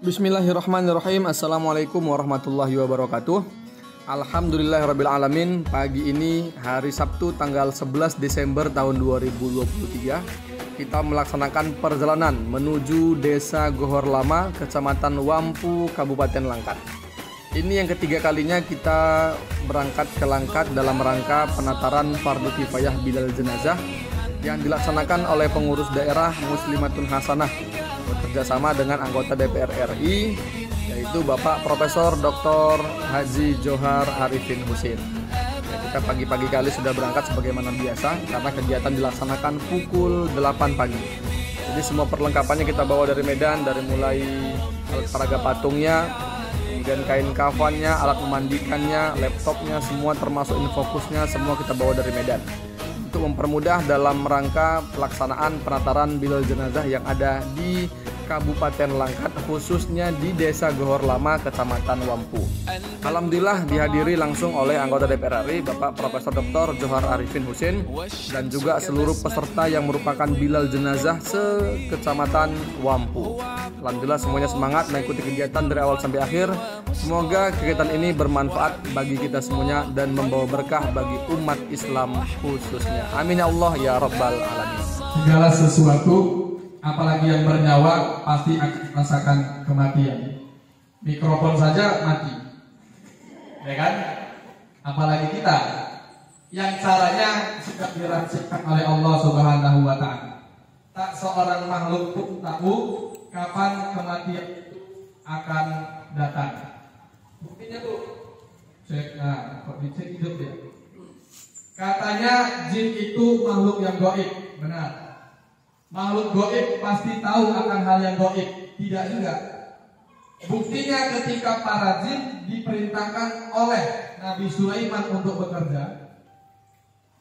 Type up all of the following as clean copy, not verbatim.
Bismillahirrahmanirrahim. Assalamualaikum warahmatullahi wabarakatuh. Alhamdulillahirrabbilalamin. Pagi ini hari Sabtu tanggal 11 Desember tahun 2023, kita melaksanakan perjalanan menuju Desa Gohor Lama, Kecamatan Wampu, Kabupaten Langkat. Ini yang ketiga kalinya kita berangkat ke Langkat dalam rangka penataran fardu kifayah bilal jenazah yang dilaksanakan oleh pengurus daerah Muslimatun Hasanah bekerjasama dengan anggota DPR RI, yaitu Bapak Profesor Dr. Haji Johar Arifin Husin. Kita pagi-pagi kali sudah berangkat sebagaimana biasa karena kegiatan dilaksanakan pukul 8 pagi. Jadi semua perlengkapannya kita bawa dari Medan, dari mulai alat peraga patungnya, kemudian kain kafannya, alat memandikannya, laptopnya, semua termasuk infocusnya, semua kita bawa dari Medan untuk mempermudah dalam rangka pelaksanaan penataran bilal jenazah yang ada di Kabupaten Langkat, khususnya di Desa Gohor Lama, Kecamatan Wampu. Alhamdulillah dihadiri langsung oleh anggota DPR RI Bapak Profesor Dr. Johar Arifin Husin dan juga seluruh peserta yang merupakan bilal jenazah se-Kecamatan Wampu. Alhamdulillah semuanya semangat mengikuti kegiatan dari awal sampai akhir. Semoga kegiatan ini bermanfaat bagi kita semuanya dan membawa berkah bagi umat Islam khususnya. Amin ya Allah ya Rabbal Alamin. Segala sesuatu, apalagi yang bernyawa, pasti akan merasakan kematian. Mikrofon saja mati, ya kan? Apalagi kita yang caranya sudah dirancangkan oleh Allah Subhanahu wa Ta'ala. Tak seorang makhluk pun tahu kapan kematian itu akan datang. Buktinya tuh, kok dicek hidup ya? Katanya jin itu makhluk yang gaib, benar. Makhluk gaib pasti tahu akan hal yang gaib, tidak juga. Buktinya ketika para jin diperintahkan oleh Nabi Sulaiman untuk bekerja,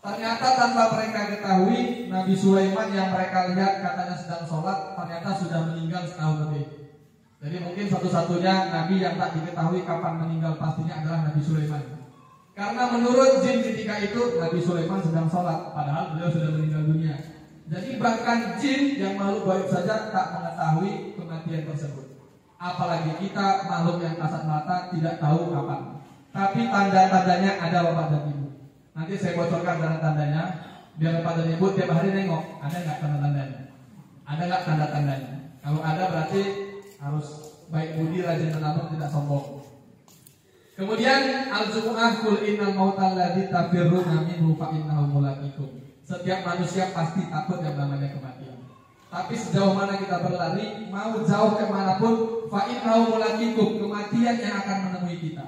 ternyata tanpa mereka ketahui, Nabi Sulaiman yang mereka lihat katanya sedang sholat, ternyata sudah meninggal setahun lebih. Jadi mungkin satu-satunya Nabi yang tak diketahui kapan meninggal pastinya adalah Nabi Sulaiman. Karena menurut jin ketika itu Nabi Sulaiman sedang sholat, padahal beliau sudah meninggal dunia. Jadi bahkan jin yang makhluk gaib saja tak mengetahui kematian tersebut. Apalagi kita makhluk yang kasat mata tidak tahu kapan. Tapi tanda-tandanya ada Bapak dan Ibu. Nanti saya bocorkan tanda-tandanya biar Bapak dan Ibu tiap hari nengok, ada nggak tanda-tandanya? Ada nggak tanda-tandanya? Kalau ada berarti harus baik budi, rajin menabung, tidak sombong. Kemudian al-jumu'ah kul innal mautal ladzi tafirruna minhu fa innahu mulaqikum. Setiap manusia pasti takut yang namanya kematian. Tapi sejauh mana kita berlari, mau jauh kemanapun, fa innahu mulaqikum, kematian yang akan menemui kita.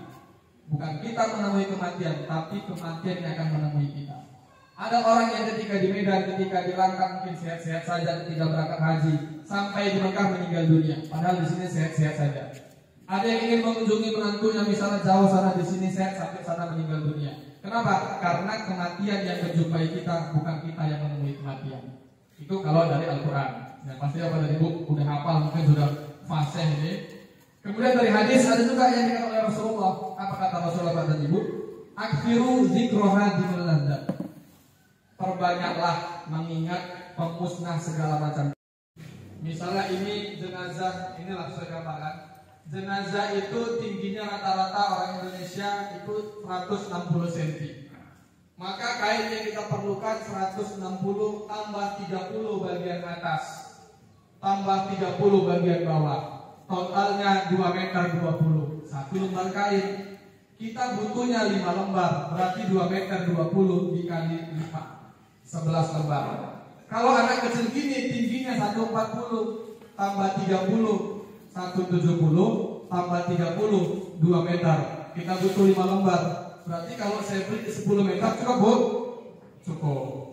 Bukan kita menemui kematian, tapi kematian yang akan menemui kita. Ada orang yang ketika di Medan, ketika di Langkat mungkin sehat-sehat saja, ketika berangkat haji, sampai di Mekah meninggal dunia. Padahal di sini sehat-sehat saja. Ada yang ingin mengunjungi menantunya misalnya jauh sana, di sini sehat sampai sana meninggal dunia. Kenapa? Karena kematian yang menjumpai kita, bukan kita yang menemui kematian. Itu kalau dari Al-Quran. Yang pasti apa dari buku udah hafal, mungkin sudah fasih ini. Kemudian dari hadis ada juga yang dikatakan oleh Rasulullah. Apa kata Rasulullah dan Ibu? Akhiru zikroha dimil ladzat. Perbanyaklah mengingat pemusnah segala macam. Misalnya ini jenazah, inilah saya gambarkan. Jenazah itu tingginya rata-rata orang Indonesia itu 160 cm. Maka kain yang kita perlukan 160 tambah 30 bagian atas, tambah 30 bagian bawah. Totalnya 2 meter 20. Satu lembar kain. Kita butuhnya 5 lembar, berarti 2 meter 20 dikali 5, 11 lembar. Kalau anak kecil gini tingginya 140 tambah 30 170 tambah 30 2 meter. Kita butuh 5 lembar. Berarti kalau saya beli 10 meter cukup, Bu? Cukup.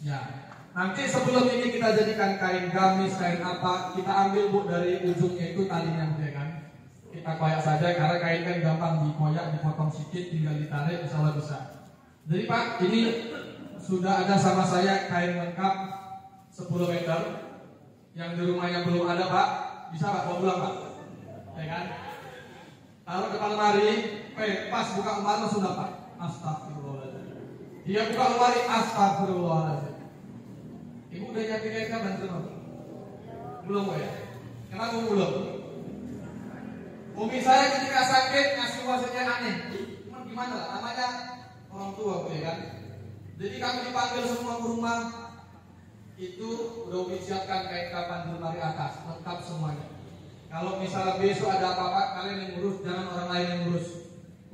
Ya. Nanti sebelum ini kita jadikan kain gamis, kain apa, kita ambil, Bu, dari ujungnya itu talinya, ya kan? Kita koyak saja karena kain kan gampang dikoyak, dipotong sedikit, tinggal ditarik, insyaallah bisa. Jadi Pak, ini sudah ada sama saya kain lengkap 10 meter. Yang di rumahnya belum ada, Pak, bisa Pak bawa pulang, Pak? Ya kan? Taruh depan lemari, pas buka lemari sudah, Pak. Astagfirullahaladzim. Dia buka lemari, astagfirullahaladzim. Ibu udah nyiapin kain kapan belum? Belum, ya? Kenapa belum? Umi saya ketika sakit ngasih wasiatnya aneh. Gimana lah, namanya orang tua ya kan. Jadi kami dipanggil semua ke rumah, itu udah Umi siapkan kain kafan di lemari atas, lengkap semuanya. Kalau misalnya besok ada apa-apa, kalian yang ngurus, jangan orang lain yang ngurus.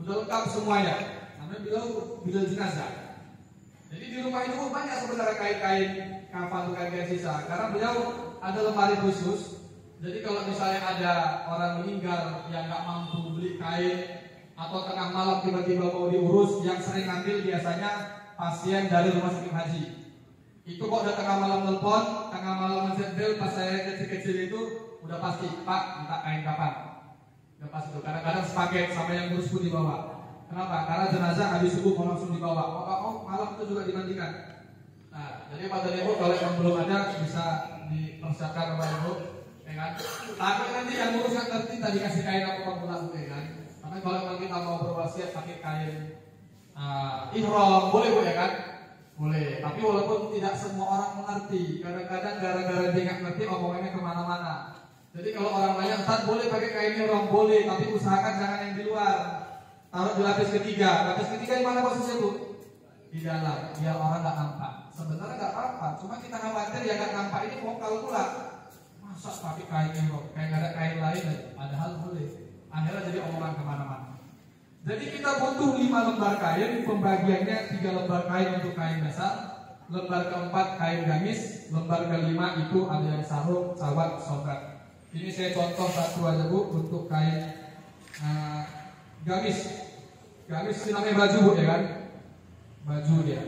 Udah lengkap semuanya. Namanya bila jenazah. Jadi di rumah itu banyak sebenarnya kain-kain kafan, kain sisa. Karena beliau ada lemari khusus. Jadi kalau misalnya ada orang meninggal yang nggak mampu beli kain atau tengah malam tiba-tiba mau diurus, yang sering ambil biasanya pasien dari rumah sakit haji. Itu kok udah tengah malam telepon, tengah malam ngecek pas saya kecil-kecil itu udah pasti Pak minta kain kafan. Udah pasti itu. Kadang-kadang sepaket sama yang ngurus pun dibawa. Kenapa? Karena jenazah habis subuh mau langsung dibawa. Oh malam itu juga dimandikan. Nah, jadi pada ibu kalau yang belum ada bisa dipersiapkan oleh ibu. Ya kan? Tapi nanti yang ngurus yang ngerti tadi kasih kain apa pulang ya kan? Karena kalau memang kita mau berwasiat pakai kain ihram boleh bu ya kan? Boleh. Tapi walaupun tidak semua orang mengerti, kadang-kadang gara-gara dia nggak ngerti omongannya kemana-mana. Jadi kalau orang banyak Ustaz boleh pakai kain ihram boleh, tapi usahakan jangan yang di luar. Taruh di lapis ketiga. Lapis ketiga di mana posisinya bu? Di dalam. Biar orang nggak nampak. Sebenarnya nggak apa-apa. Cuma kita khawatir ya nggak nampak ini vokal pula. Masa pakai kain ihram, kayak nggak ada kain lain, padahal boleh. Akhirnya jadi omongan kemana-mana. Jadi kita butuh 5 lembar kain, pembagiannya 3 lembar kain untuk kain dasar, lembar keempat kain gamis, lembar kelima itu ada yang sarung, sawat, songkat. Ini saya contoh satu aja bu untuk kain gamis. Gamis ini namanya baju bu ya kan? Baju dia.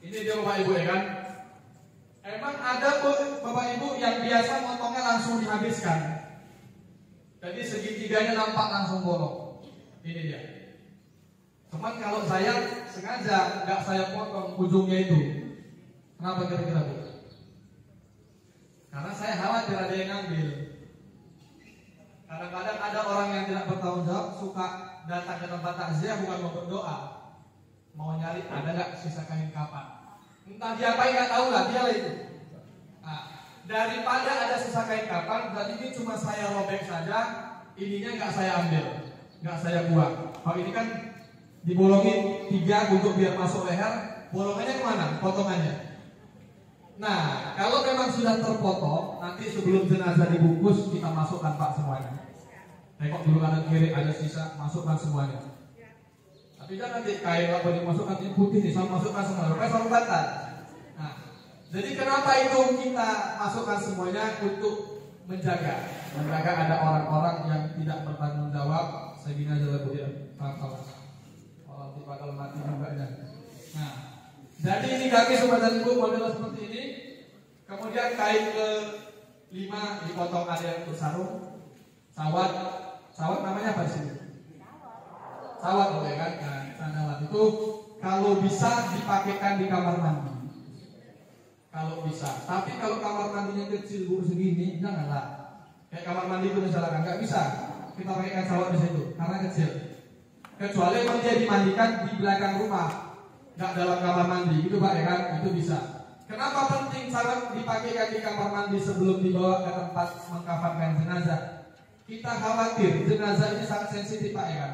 Ini dia Bapak Ibu ya kan. Emang ada Bapak Ibu yang biasa motongnya langsung dihabiskan. Jadi segitiganya nampak langsung bolong. Ini dia. Cuman kalau saya sengaja nggak saya potong ujungnya itu. Kenapa kira-kira Bu? Karena saya khawatir ada yang ngambil. Kadang-kadang ada orang yang tidak bertanggung jawab suka datang ke tempat takziah bukan mau berdoa, mau nyari ada nggak sisa kain kafan. Entah diapain nggak tahu lah dia lah itu. Nah, daripada ada sisa kain kafan, berarti ini cuma saya robek saja, ininya nggak saya ambil, nggak saya buang. Kalau ini kan dibolongin 3 untuk biar masuk leher, bolongannya kemana? Potongannya. Nah, kalau memang sudah terpotong, nanti sebelum jenazah dibungkus kita masukkan Pak semuanya. Tengok dulu kanan kiri ada sisa, masukkan semuanya. Tapi jangan kain apa dimasukkan ini putih nih, sama masukkan semua. Pakai sarung bantal. Nah, jadi kenapa itu kita masukkan semuanya untuk menjaga ada orang-orang yang tidak bertanggung jawab sehingga jalan dia fatal. Orang tiba bakal mati juga ya. Nah, jadi ini kaki sobat dan ibu model seperti ini. Kemudian kain ke 5 dipotong ada yang untuk sarung, sawat namanya apa sih? Sawat boleh kan? Nah, sandalan itu kalau bisa dipakaikan di kamar mandi. Kalau bisa. Tapi kalau kamar mandinya kecil bu segini, janganlah. Kayak kamar mandi itu misalkan nggak bisa kita pakaikan sawat di situ karena kecil. Kecuali kalau dia dimandikan di belakang rumah, nggak dalam kamar mandi, itu pak ya kan? Itu bisa. Kenapa penting sawat dipakaikan di kamar mandi sebelum dibawa ke tempat mengkafankan jenazah? Kita khawatir jenazah ini sangat sensitif pak ya kan?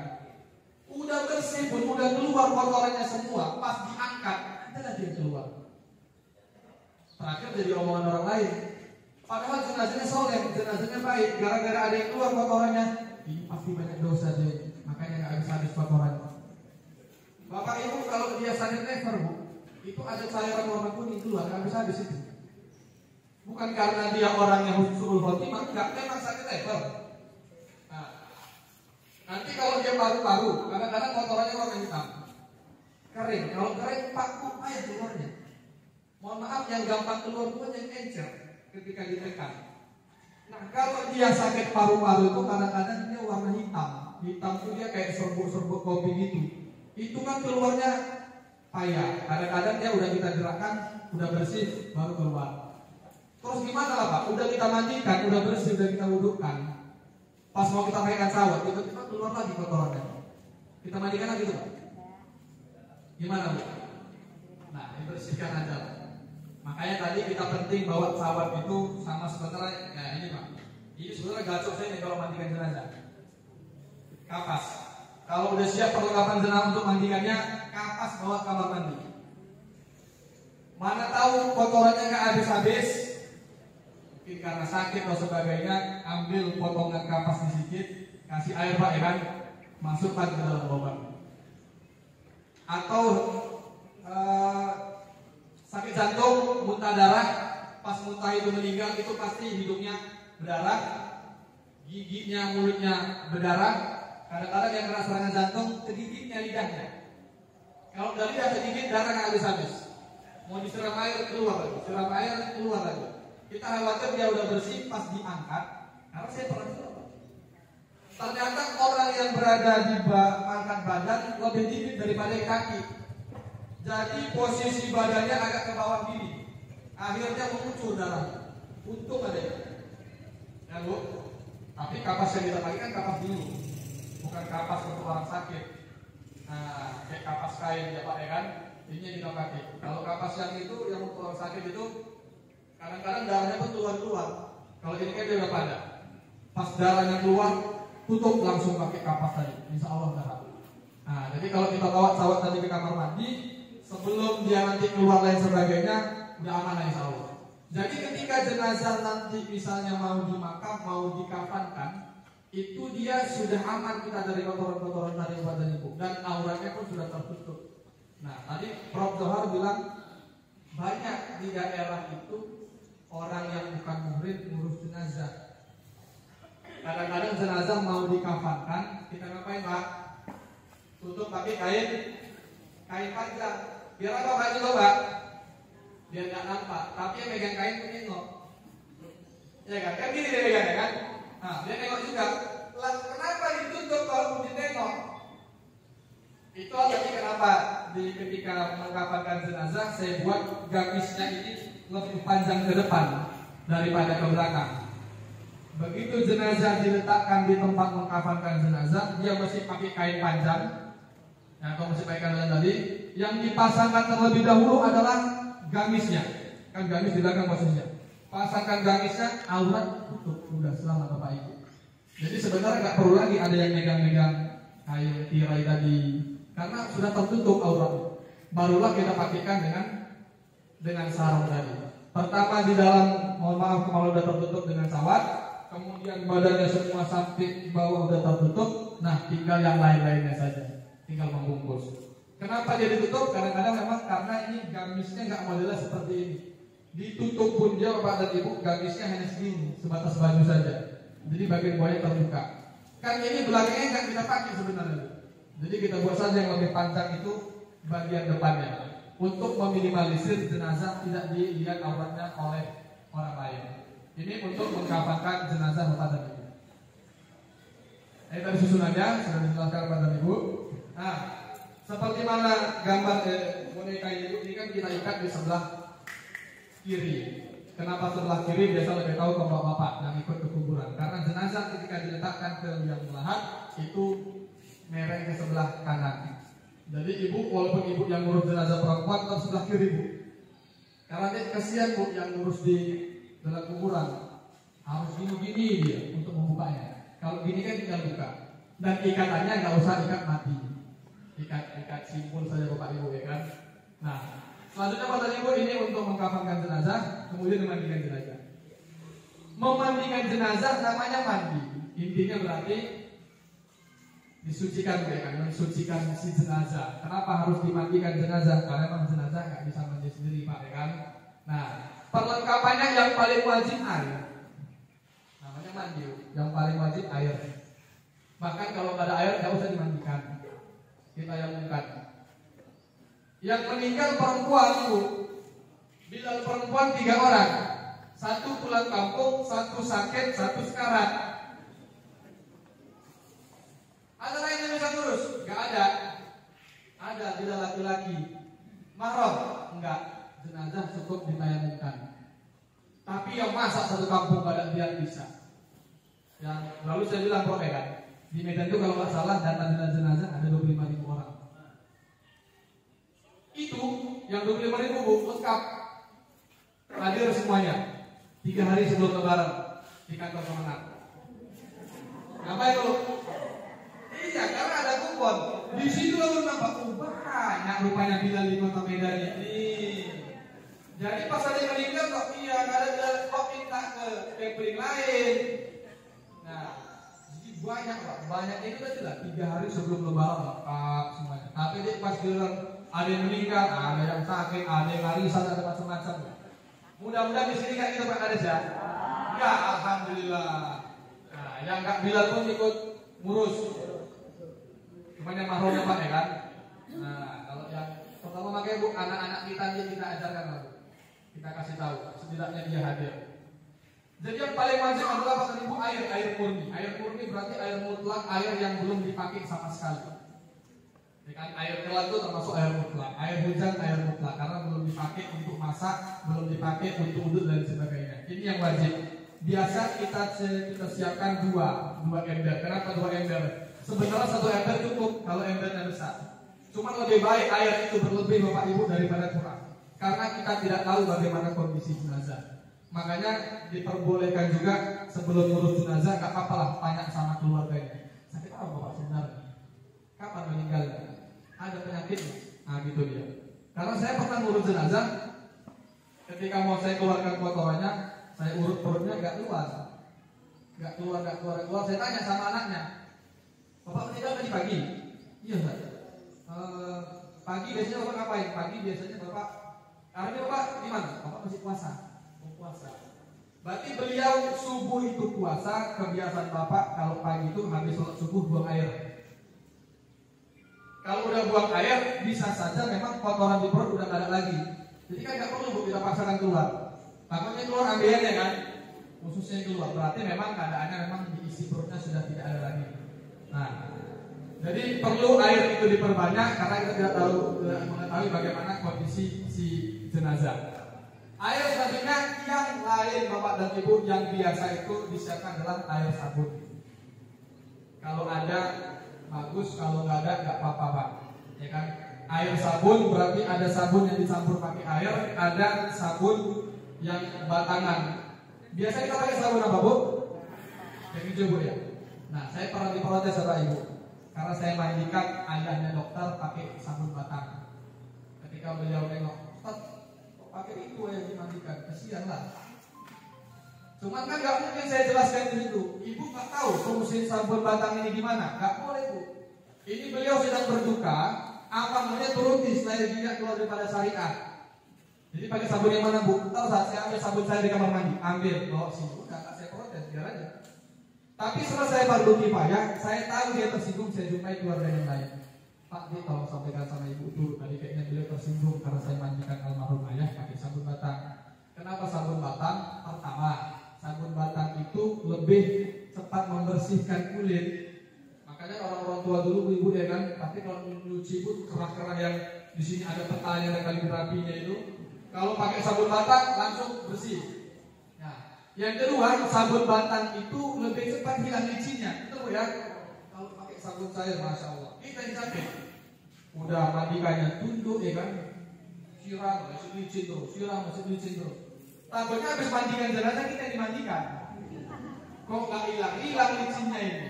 Udah bersih pun, udah keluar kotorannya semua, pas diangkat, ada lagi yang keluar. Terakhir jadi omongan orang lain. Padahal jenazahnya soleh, jenazahnya baik, gara-gara ada yang keluar kotorannya, ini pasti banyak dosa deh, makanya nggak bisa habis kotorannya. Bapak ibu kalau dia sakit lever bu, itu ada cairan warna kuning keluar, nggak bisa habis itu. Bukan karena dia orangnya husnul khotimah, nggak, memang sakit lever. Nanti kalau dia paru-paru, kadang-kadang kotorannya warna hitam, kering. Kalau kering paku air keluarnya. Mohon maaf, yang gampang keluar itu yang encer ketika ditekan. Nah, kalau dia sakit paru-paru itu kadang-kadang dia warna hitam. Hitam itu dia kayak serbuk-serbuk kopi gitu. Itu kan keluarnya payah. Kadang-kadang dia udah kita gerakkan, udah bersih, baru keluar. Terus gimana lah Pak? Udah kita mandikan, udah bersih, udah kita wudukkan. Pas mau kita pakaikan sawat, kita keluar lagi kotorannya. Kita mandikan lagi tuh Pak. Gimana Bu? Nah, dibersihkan aja. Makanya tadi kita penting bawa sawat itu sama sebenarnya. Ya ini Pak. Ini sebenarnya gacor saya nih kalau mandikan jenazah. Kapas. Kalau udah siap perlengkapan jenazah untuk mandikannya, kapas bawa kamar mandi. Mana tahu kotorannya nggak habis-habis, mungkin karena sakit atau sebagainya, ambil potongan kapas sedikit, kasih air Pak ya kan, masukkan ke dalam lubang. Atau sakit jantung, muntah darah, pas muntah itu meninggal itu pasti hidungnya berdarah, giginya, mulutnya berdarah. Kadang-kadang yang kena serangan jantung sedikitnya lidahnya. Kalau dari lidah sedikit darah nggak habis-habis. Mau disiram air keluar lagi, siram air keluar lagi. Kita khawatir dia udah bersih pas diangkat. Karena saya pernah siram. Ternyata orang yang berada di pangkat badan lebih tinggi daripada kaki. Jadi posisi badannya agak ke bawah gini. Akhirnya mengucur darah. Untung ada ya Bu. Tapi kapas yang kita pakai kan kapas dulu, bukan kapas untuk orang sakit. Nah, kayak kapas kain ya Pak ya kan. Ini yang kita pakai. Kalau kapas yang itu yang untuk orang sakit itu kadang-kadang darahnya pun keluar. Kalau ini kan dia udah pada. Pas darahnya keluar, tutup langsung pakai kapas tadi. Insya Allah darah. Nah, jadi kalau kita bawa sawat tadi ke kamar mandi, sebelum dia nanti keluar lain sebagainya, udah aman insya Allah. Jadi ketika jenazah nanti misalnya mau dimakam, mau dikafankan, itu dia sudah aman kita dari kotoran-kotoran dari badan ibu dan auratnya pun sudah tertutup. Nah, tadi Prof. Zohar bilang banyak di daerah itu orang yang bukan muhrim ngurus jenazah. Kadang-kadang jenazah mau dikafankan, kita ngapain Pak? Tutup pakai kain panjang. Biar apa Pak itu Pak? Biar nggak nampak. Tapi yang megang kain pun nengok. Ya kan? Kan gini dia megang ya kan? Nah, dia nengok juga. Lah, kenapa ditutup kalau ditengok? Itu artinya kenapa ketika mengkafankan jenazah saya buat gamisnya ini lebih panjang ke depan daripada ke belakang. Begitu jenazah diletakkan di tempat mengkafankan jenazah, dia mesti pakai kain panjang. Nah, kalau mesti pakai kain panjang tadi, yang dipasangkan terlebih dahulu adalah gamisnya. Kan gamis di belakang posisinya. Pasangkan gamisnya, aurat tutup. Udah selamat Bapak Ibu. Jadi sebenarnya nggak perlu lagi ada yang megang-megang kain tirai tadi, karena sudah tertutup auratnya. Barulah kita pakaikan dengan sarung tadi. Pertama di dalam, mohon maaf kalau sudah tertutup dengan sawat, kemudian badannya semua sampai bawah sudah tertutup. Nah, tinggal yang lain-lainnya saja, tinggal membungkus. Kenapa dia ditutup? Kadang-kadang memang karena ini gamisnya nggak modelnya seperti ini. Ditutup pun dia Bapak dan Ibu, gamisnya hanya segini, sebatas baju saja. Jadi bagian bawahnya terbuka. Kan ini belakangnya nggak kita pakai sebenarnya. Jadi kita buat saja yang lebih panjang itu bagian depannya, untuk meminimalisir jenazah tidak dilihat auratnya oleh orang lain. Ini untuk mengkafankan jenazah Bapak dan Ibu. Ini tadi susunannya sudah dijelaskan Bapak dan Ibu. Nah, seperti mana gambar boneka ibu ini kan kita ikat di sebelah kiri. Kenapa sebelah kiri? Biasa lebih tahu ke bapak yang ikut ke kuburan. Karena jenazah ketika diletakkan ke liang lahat itu mereng ke sebelah kanan. Jadi ibu walaupun ibu yang ngurus jenazah perempuan tetap sebelah kiri Bu. Karena dia kasihan Bu yang ngurus di dalam kuburan. Harus gini-gini dia untuk membukanya. Kalau gini kan tinggal buka. Dan ikatannya nggak usah ikat mati. Ikat simpul saja Bapak Ibu ya kan. Nah, selanjutnya Bapak Ibu ini untuk mengkafankan jenazah, kemudian memandikan jenazah. Memandikan jenazah namanya mandi. Intinya berarti disucikan ya kan, mensucikan si jenazah. Kenapa harus dimandikan jenazah? Karena memang jenazah nggak bisa mandi sendiri Pak ya kan. Nah, perlengkapannya yang paling wajib air. Namanya mandi. Yang paling wajib air. Bahkan kalau nggak ada air nggak usah dimandikan. Kita yang bukan. Yang meninggal perempuan Bu. Bila perempuan 3 orang, 1 pulang kampung, 1 sakit, 1 sekarat. Ada lain yang bisa ngurus? Gak ada. Ada bila laki-laki. Mahram? Enggak. Jenazah cukup ditayamumkan. Tapi yang masak 1 kampung pada dia bisa. Yang lalu saya bilang Prof kan, di Medan itu kalau nggak salah data jenazah ada 25.000 orang. 25.000 Bu, lengkap. Hadir semuanya. 3 hari sebelum Lebaran di kantor Kemenang. Ngapain lu? Iya, karena ada kupon. Di situ lalu nampak banyak rupanya Bilal di Kota Medan ini. Jadi pas ada yang meninggal kok iya, nggak ada kok minta ke catering lain. Nah, jadi banyak Pak, banyak itu tadi lah 3 hari sebelum Lebaran lengkap semuanya. Tapi dia pas bilang ada yang meninggal, ada yang sakit, ada yang arisan, ada macam-macam. Mudah-mudahan di sini kayak gitu Pak Kades ya. Ya, alhamdulillah. Nah, yang Kak Bilal pun ikut ngurus. Cuman yang mahramnya Pak ya kan. Nah, kalau yang pertama makanya Bu, anak-anak kita kita ajarkan lalu. Kita kasih tahu, setidaknya dia hadir. Jadi yang paling wajib adalah Bapak Ibu air murni. Air murni berarti air mutlak, air yang belum dipakai sama sekali. Ya kan, air kelan itu termasuk air mutlak. Air hujan air mutlak karena belum dipakai untuk masak, belum dipakai untuk wudhu dan sebagainya. Ini yang wajib. Biasa kita siapkan dua ember. Kenapa 2 ember? Sebenarnya 1 ember cukup kalau embernya besar. Cuma lebih baik air itu berlebih Bapak Ibu daripada kurang. Karena kita tidak tahu bagaimana kondisi jenazah. Makanya diperbolehkan juga sebelum ngurus jenazah, gak apa-apa lah tanya sama keluarganya. Sakit apa Bapak sebenarnya? Kapan meninggalnya? Ada penyakit? Nah gitu dia. Karena saya pernah ngurus jenazah, ketika mau saya keluarkan kotorannya, saya urut perutnya gak keluar. Saya tanya sama anaknya, Bapak meninggal tadi pagi? Iya Pak. Pagi biasanya Bapak ngapain? Pagi biasanya Bapak hari ini Bapak gimana? Bapak masih puasa. Puasa. Berarti beliau subuh itu puasa. Kebiasaan Bapak kalau pagi itu habis sholat subuh buang air. Kalau udah buang air, bisa saja memang kotoran di perut udah gak ada lagi. Jadi kan gak perlu Bu kita paksakan keluar. Takutnya keluar ambeien kan, khususnya keluar. Berarti memang keadaannya memang diisi perutnya sudah tidak ada lagi. Nah, jadi perlu air itu diperbanyak karena kita tidak mengetahui bagaimana kondisi si jenazah. Air selanjutnya yang lain Bapak dan Ibu yang biasa itu disiapkan adalah air sabun. Kalau ada bagus, kalau nggak ada nggak apa-apa Pak. Ya kan? Air sabun berarti ada sabun yang dicampur pakai air, ada sabun yang batangan. Biasa kita pakai sabun apa Bu? Yang hijau Bu ya. Nah, saya pernah diprotes sama Ibu karena saya mandikan ayahnya dokter pakai sabun batang. Ketika beliau nengok, Ustaz, pakai itu yang dimandikan, kasihan lah. Cuman kan nggak mungkin saya jelaskan di situ. Ibu nggak tahu fungsi sabun batang ini gimana. Nggak boleh Bu. Ini beliau sedang berduka, apa namanya turuti supaya dia keluar daripada syariat. Jadi pakai sabun yang mana Bu? Tahu saat saya ambil sabun saya di kamar mandi, ambil bawa sini. Udah nggak saya protes, biar aja. Tapi setelah saya fardu kifayah, saya tahu dia tersinggung, saya jumpai keluarga yang lain. Pak, dia tolong sampaikan sama Ibu itu, tadi kayaknya beliau tersinggung karena saya mandikan almarhum ayah pakai sabun batang. Kenapa sabun batang? Pertama, sabun batang itu lebih cepat membersihkan kulit. Makanya orang-orang tua dulu ibu ya kan, tapi kalau nyuci itu kerah-kerah yang di sini ada petanya dan kaligrafinya itu, kalau pakai sabun batang langsung bersih. Nah, yang kedua, sabun batang itu lebih cepat hilang licinnya. Itu ya. Kalau pakai sabun cair, masya Allah, kita yang capek. Udah mandikannya tunduk ya kan, siram masih licin terus, siram masih licin terus. Takutnya habis mandikan jenazah kita yang dimandikan. Kok nggak hilang licinnya ini?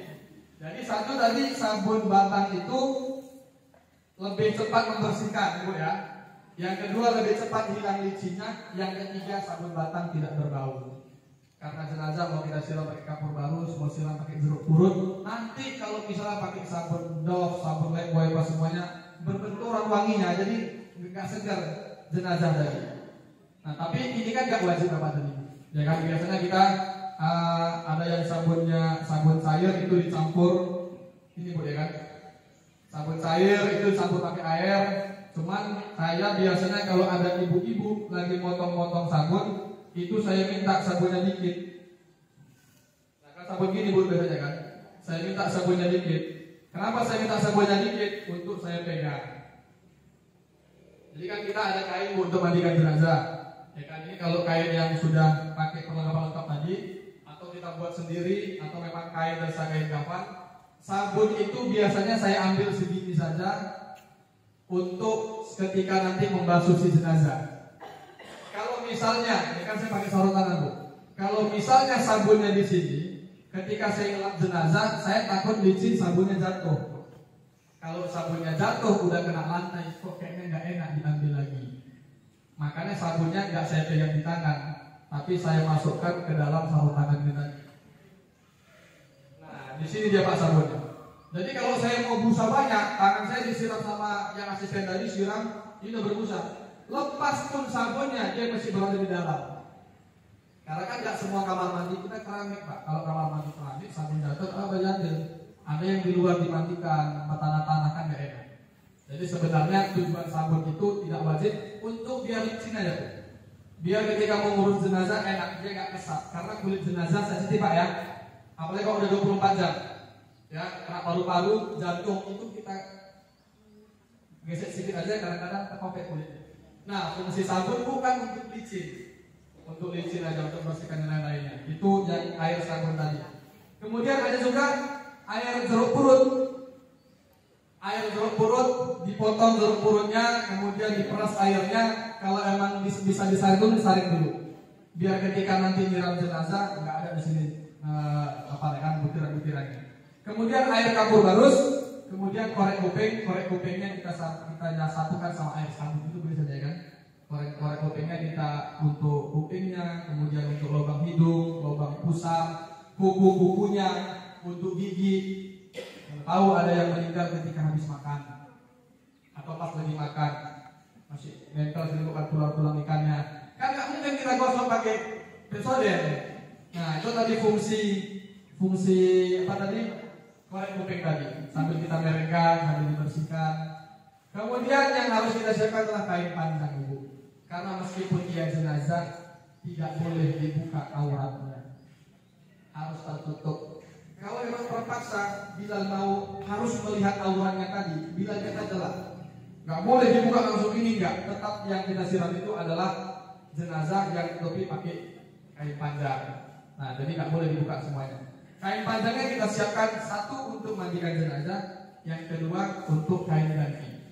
Jadi satu tadi sabun batang itu lebih cepat membersihkan, Bu ya. Yang kedua lebih cepat hilang licinnya. Yang ketiga sabun batang tidak berbau. Karena jenazah mau kita siram pakai kapur baru, mau siram pakai jeruk purut. Nanti kalau misalnya pakai sabun Dove, sabun Lifebuoy apa semuanya berbenturan wanginya, jadi nggak segar jenazah tadi. Nah tapi ini kan nggak wajib Bapak tadi. Ya kan biasanya kita ada yang sabun cair itu dicampur ini Bu ya kan. Sabun cair itu dicampur pakai air. Cuman saya biasanya kalau ada ibu-ibu lagi motong-motong sabun, itu saya minta sabunnya dikit. Nah kan sabun gini Bu biasanya kan. Saya minta sabunnya dikit. Kenapa saya minta sabunnya dikit? Untuk saya pegang. Jadi kan kita ada kain untuk mandikan jenazah. Ya kan ini kalau kain yang sudah pakai perlengkapan lengkap tadi, atau kita buat sendiri, atau memang kain dasar kain kafan, sabun itu biasanya saya ambil segini saja untuk ketika nanti membasuh si jenazah. Kalau misalnya, ini kan saya pakai sarung tangan Bu. Kalau misalnya sabunnya di sini, ketika saya ngelap jenazah, saya takut licin sabunnya jatuh. Kalau sabunnya jatuh udah kena lantai, kok kayaknya nggak enak diambil lagi. Makanya sabunnya nggak saya pegang di tangan, tapi saya masukkan ke dalam sarung tangan kita. Nah, di sini dia Pak sabunnya. Jadi kalau saya mau busa banyak, tangan saya disiram sama yang asisten tadi siram, ini udah berbusa. Lepas pun sabunnya, dia masih berada di dalam. Karena kan nggak semua kamar mandi kita keramik Pak. Kalau kamar mandi keramik, sabun jatuh apa jatuh? Ada yang di luar dimandikan, tanah-tanah kan nggak enak. Jadi sebenarnya tujuan sabun itu tidak wajib untuk biar licin aja tuh. Biar ketika mau ngurus jenazah enak, dia nggak kesat. Karena kulit jenazah sensitif Pak ya. Apalagi kalau udah 24 jam. Ya, kena paru-paru, jantung itu kita gesek sedikit aja kadang-kadang terkopek kulitnya. Nah, fungsi sabun bukan untuk licin. Untuk licin aja, untuk bersihkan yang lain-lainnya. Itu yang air sabun tadi. Kemudian ada juga air jeruk purut. Air jeruk purut dipotong jeruk purutnya, kemudian diperas airnya. Kalau emang bisa disaring dulu. Biar ketika nanti nyiram jenazah nggak ada di sini butiran-butirannya. Kemudian air kapur barus, kemudian korek kupingnya kita satukan sama air sabun itu bisa saja kan. Korek kupingnya kita untuk kupingnya, kemudian untuk lubang hidung, lubang pusar, kuku-kukunya, untuk gigi. Tahu ada yang meninggal ketika habis makan atau pas lagi makan masih nempel di tulang ikannya, kan nggak mungkin kita gosok pakai Pepsodent. Nah itu tadi fungsi apa tadi, korek kuping tadi, sambil kita merengkan, sambil dibersihkan. Kemudian yang harus kita siapkan adalah kain panjang Ibu, karena meskipun dia jenazah tidak boleh dibuka auratnya, harus tertutup. Kalau memang terpaksa Bilal mau harus melihat auratnya tadi, Bilal kita jelas, nggak boleh dibuka langsung ini enggak. Tetap yang kita siram itu adalah jenazah yang ditutupi pakai kain panjang. Nah jadi nggak boleh dibuka semuanya. Kain panjangnya kita siapkan, satu untuk mandikan jenazah, yang kedua untuk kain ganti.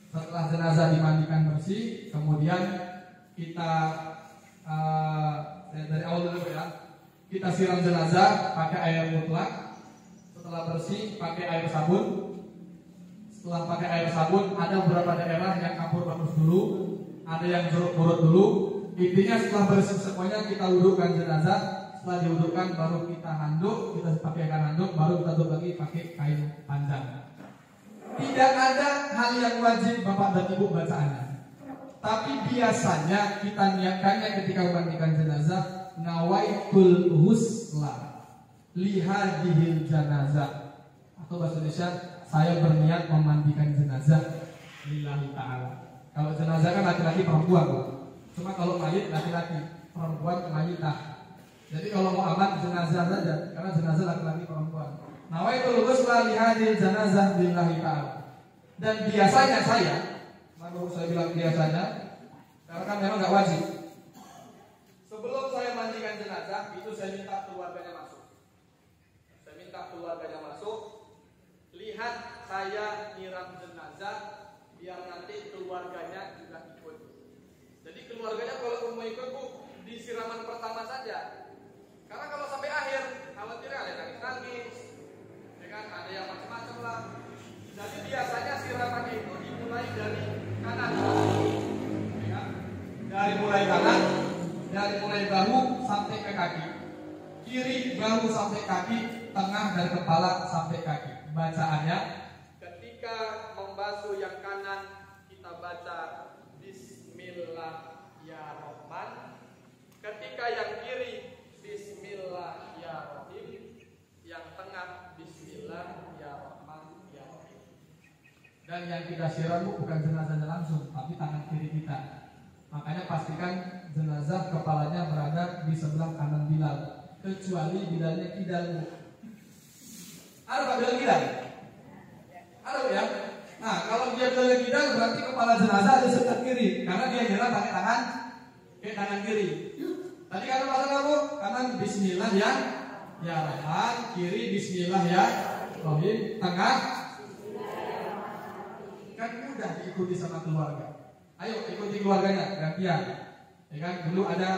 Setelah jenazah dimandikan bersih, kemudian kita dari awal dulu ya. Kita siram jenazah pakai air mutlak. Setelah bersih pakai air sabun. Setelah pakai air sabun, ada beberapa daerah yang kapur bagus dulu, ada yang jeruk purut dulu. Intinya setelah bersih semuanya kita wudhukan jenazah. Setelah diwudhukan baru kita handuk, kita pakaikan handuk, baru kita tutup lagi pakai kain panjang. Tidak ada hal yang wajib Bapak dan Ibu bacaannya. Tapi biasanya kita niatkannya ketika memandikan jenazah, nawaitul husla lihadihil janazah, atau bahasa Indonesia, saya berniat memandikan jenazah lillahi ta'ala. Kalau jenazah kan laki-laki perempuan, cuma kalau mayit laki-laki, perempuan mayidah. Jadi kalau mau aman jenazah saja, karena jenazah laki-laki perempuan. Nawaitul husla lihadihil janazah lillahi ta'ala. Dan biasanya saya bilang biasanya, karena kan memang nggak wajib. Sebelum saya mandikan jenazah, itu saya minta keluarganya masuk. Saya minta keluarganya masuk, lihat saya nyiram jenazah, biar nanti keluarganya juga ikut. Jadi keluarganya kalau mau ikut Bu, di siraman pertama saja. Karena kalau sampai akhir, khawatirnya ada nangis-nangis, ya kan, ada yang macam-macam lah. Jadi biasanya siraman itu dimulai dari kanan, ya kan? Dari mulai kanan. Dari mulai bahu sampai ke kaki, kiri bahu sampai kaki, tengah dari kepala sampai kaki. Bacaannya, ketika membasuh yang kanan kita baca Bismillahirrahmanirrahim. Ketika yang kiri Bismillahirrahmanirrahim, yang tengah Bismillahirrahmanirrahim. Dan yang kita siram bukan jenazahnya langsung, tapi tangan kiri kita. Makanya pastikan jenazah kepalanya berada di sebelah kanan Bilal, kecuali Bilalnya kidal. Ada Pak Bilal kidal? Ada ya? Nah kalau dia Bilalnya kidal berarti kepala jenazah di sebelah kiri, karena dia jalan pakai tangan kiri. Tadi kata Pak kamu kanan Bismillah ya Rahman, kiri Bismillah ya Rahim, tengah kan mudah diikuti sama keluarga. Ayo ikuti keluarganya, gantian. Ya kan, dulu ada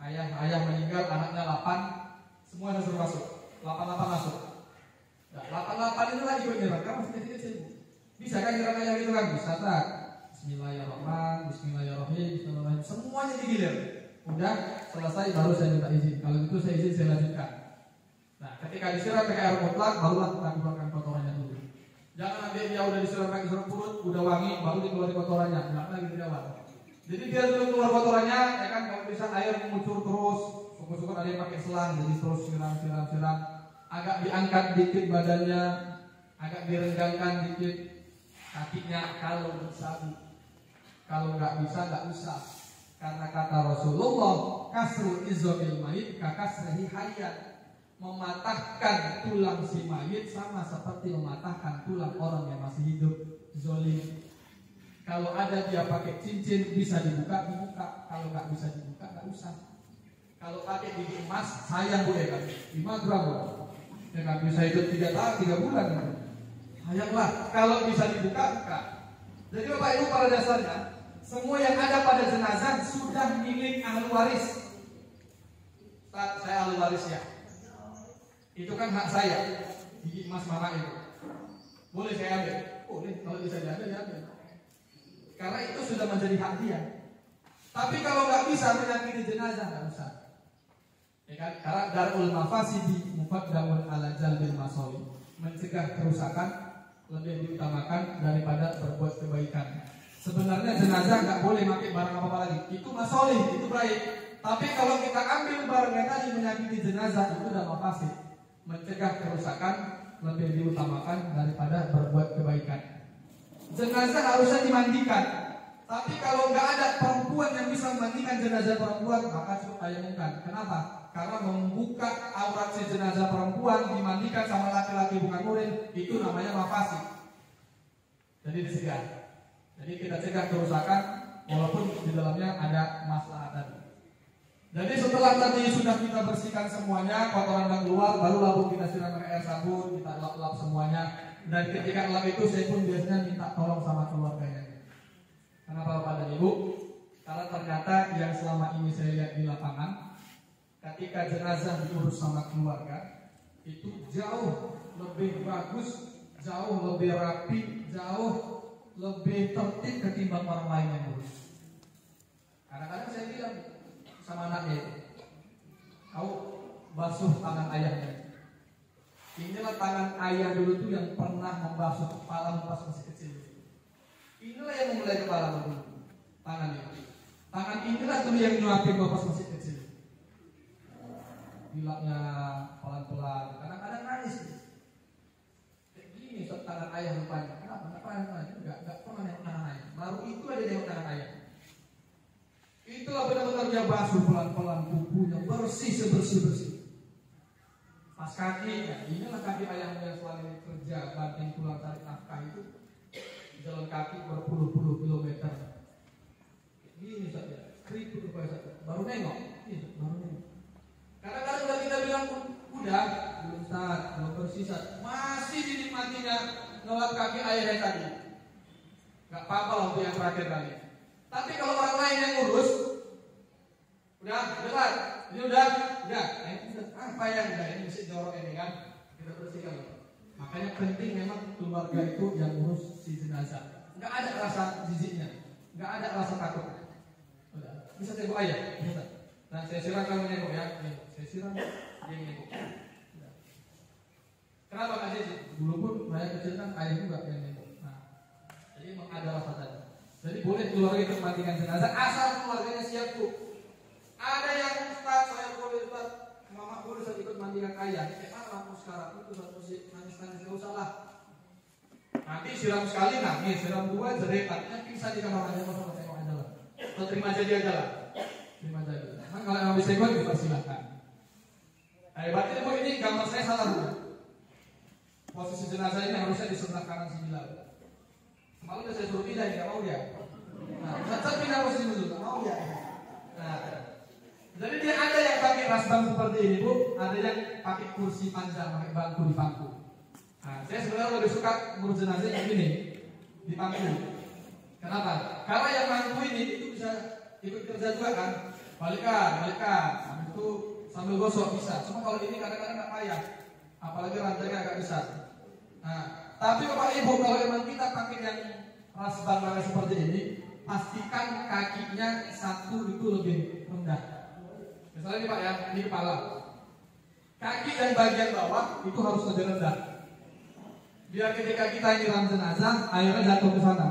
ayah meninggal, anaknya 8, semua disuruh masuk. 8 masuk. Nah, 8 inilah ikut nyerang. Kamu masih kecil-kecil. Bisa kan nyerang ayah gitu kan? Bisa tak? Bismillahirrahmanirrahim, Bismillahirrahmanirrahim. Semuanya digilir. Udah selesai baru saya minta izin. Kalau itu saya izin saya lanjutkan. Nah, ketika disiram pakai air mutlak, barulah kita keluarkan kotorannya dulu. Jangan nanti dia udah disiram pakai sirup perut, udah wangi, baru dikeluarin kotorannya. Jangan lagi dari awal. Jadi dia dulu keluar kotorannya, ya kan? Kalau bisa air mengucur terus, syukur-syukur ada yang pakai selang, jadi terus siram. Agak diangkat dikit badannya, agak direnggangkan dikit kakinya kalau bisa. Kalau nggak bisa nggak usah. Karena kata Rasulullah, kasrul izomil mayit kakasrehi hayat. Mematahkan tulang si mayit sama seperti mematahkan tulang orang yang masih hidup, zolim. Kalau ada dia pakai cincin bisa dibuka. Kalau nggak bisa dibuka nggak usah. Kalau pakai gigi emas sayang boleh kan? 5 gram ya kan, bisa hidup 3 bulan kan? Sayanglah. Kalau bisa dibuka buka. Jadi Bapak Ibu pada dasarnya semua yang ada pada jenazah sudah milik ahli waris. Ustaz, saya ahli waris ya. Itu kan hak saya. Gigi emas mama itu boleh saya ambil? Boleh, kalau bisa diambil diambil. Karena itu sudah menjadi hak dia. Tapi kalau nggak bisa menyakiti jenazah nggak usah. Ya kan? Karena darul mafasidi muqaddamun ala jalbil masolih. Mencegah kerusakan lebih diutamakan daripada berbuat kebaikan. Sebenarnya jenazah nggak boleh pakai barang apa-apa lagi. Itu masolih, itu baik. Tapi kalau kita ambil barang yang tadi menyakiti jenazah, itu udah mafasid. Mencegah kerusakan lebih diutamakan daripada berbuat kebaikan. Jenazah harusnya dimandikan. Tapi kalau nggak ada perempuan yang bisa memandikan jenazah perempuan, maka cukup tayamumkan. Kenapa? Karena membuka aurat si jenazah perempuan dimandikan sama laki-laki bukan murim, itu namanya mafasid. Jadi dicegah. Jadi kita cegah kerusakan walaupun di dalamnya ada masalah tadi. Jadi setelah tadi sudah kita bersihkan semuanya, kotoran yang keluar, baru lalu kita siram pakai air sabun, kita lap-lap semuanya. Dan ketika lap itu saya pun biasanya minta tolong sama keluarganya. Kenapa Bapak dan Ibu? Karena ternyata yang selama ini saya lihat di lapangan, ketika jenazah diurus sama keluarga, itu jauh lebih bagus, jauh lebih rapi, jauh lebih tertib ketimbang orang lain yang urus. Kadang-kadang saya bilang sama anaknya, kau basuh tangan ayahnya. Inilah tangan ayah dulu tuh yang pernah membasuh kepala pas masih kecil. Inilah yang memulai kepala dulu. Tangan itu. Tangan inilah dulu yang nyuapin pas masih kecil. Bilangnya pelan-pelan. Kadang-kadang nangis. Kayak gini tangan ayah rupanya. Kenapa? Enggak pernah nengok tangan ayah. Baru itu ada nengok tangan ayah. Itulah benar-benar dia basuh pelan-pelan kukunya bersih sebersih-bersih. Pas kaki, ya inilah kaki ayahmu yang selalu kerja banting tulang tarik nafkah itu jalan kaki berpuluh-puluh kilometer. Ini saja, keriput saja. Baru nengok, ini baru nengok. Kadang-kadang udah kita bilang udah belum start, belum bersih start. Masih dinikmatinya ngelap kaki ayahnya tadi. Gak apa-apa untuk yang terakhir kali. Tapi kalau orang lain yang ngurus, udah, dengar, ini udah, apa yang udah ini mesti jorok ini kan, kita bersihkan. Makanya penting memang keluarga itu yang ngurus si jenazah. Nggak ada rasa jijiknya, nggak ada rasa takut. Udah, bisa tengok ayah, bisa. Nah saya siram kamu nengok ya, saya siram dia nengok. Udah. Kenapa nggak sih? Dulu pun saya kecil kan ayah juga yang nengok. Nah, jadi memang ada rasa tadi. Jadi boleh keluarga itu memandikan jenazah asal keluarganya siap tuh. Ada yang Ustaz, saya boleh Ustaz, mama boleh saya ikut mandikan ayah. Aku sekarang itu satu nangis-nangis gak usah lah. Nanti siram sekali nangis, siram dua jerit, artinya bisa di kamar aja, sama tengok aja lah. Atau terima jadi aja lah. Terima jadi. Nah, kalau yang bisa ikut dipersilakan. Berarti ini gambar saya salah dulu. Posisi jenazah ini harusnya di sebelah kanan si Bilal. Malu udah saya suruh pindah, nggak mau dia. Nah, saya pindah posisi dulu, nggak mau dia. Nah, jadi dia ada yang pakai rasbang seperti ini Bu, ada yang pakai kursi panjang, pakai bangku di bangku. Nah, saya sebenarnya lebih suka ngurus jenazah yang ini di bangku. Kenapa? Karena yang mampu ini itu bisa ikut kerja juga kan. Balikan. Habis itu sambil gosok bisa. Cuma kalau ini kadang-kadang nggak payah. Apalagi rantainya agak besar. Nah, tapi Bapak Ibu kalau memang kita pakai yang ras bangga seperti ini, pastikan kakinya satu itu lebih rendah. Misalnya ini Pak ya, ini kepala. Kaki dan bagian bawah itu harus lebih rendah. Biar ketika kita nyiram jenazah, airnya jatuh ke sana.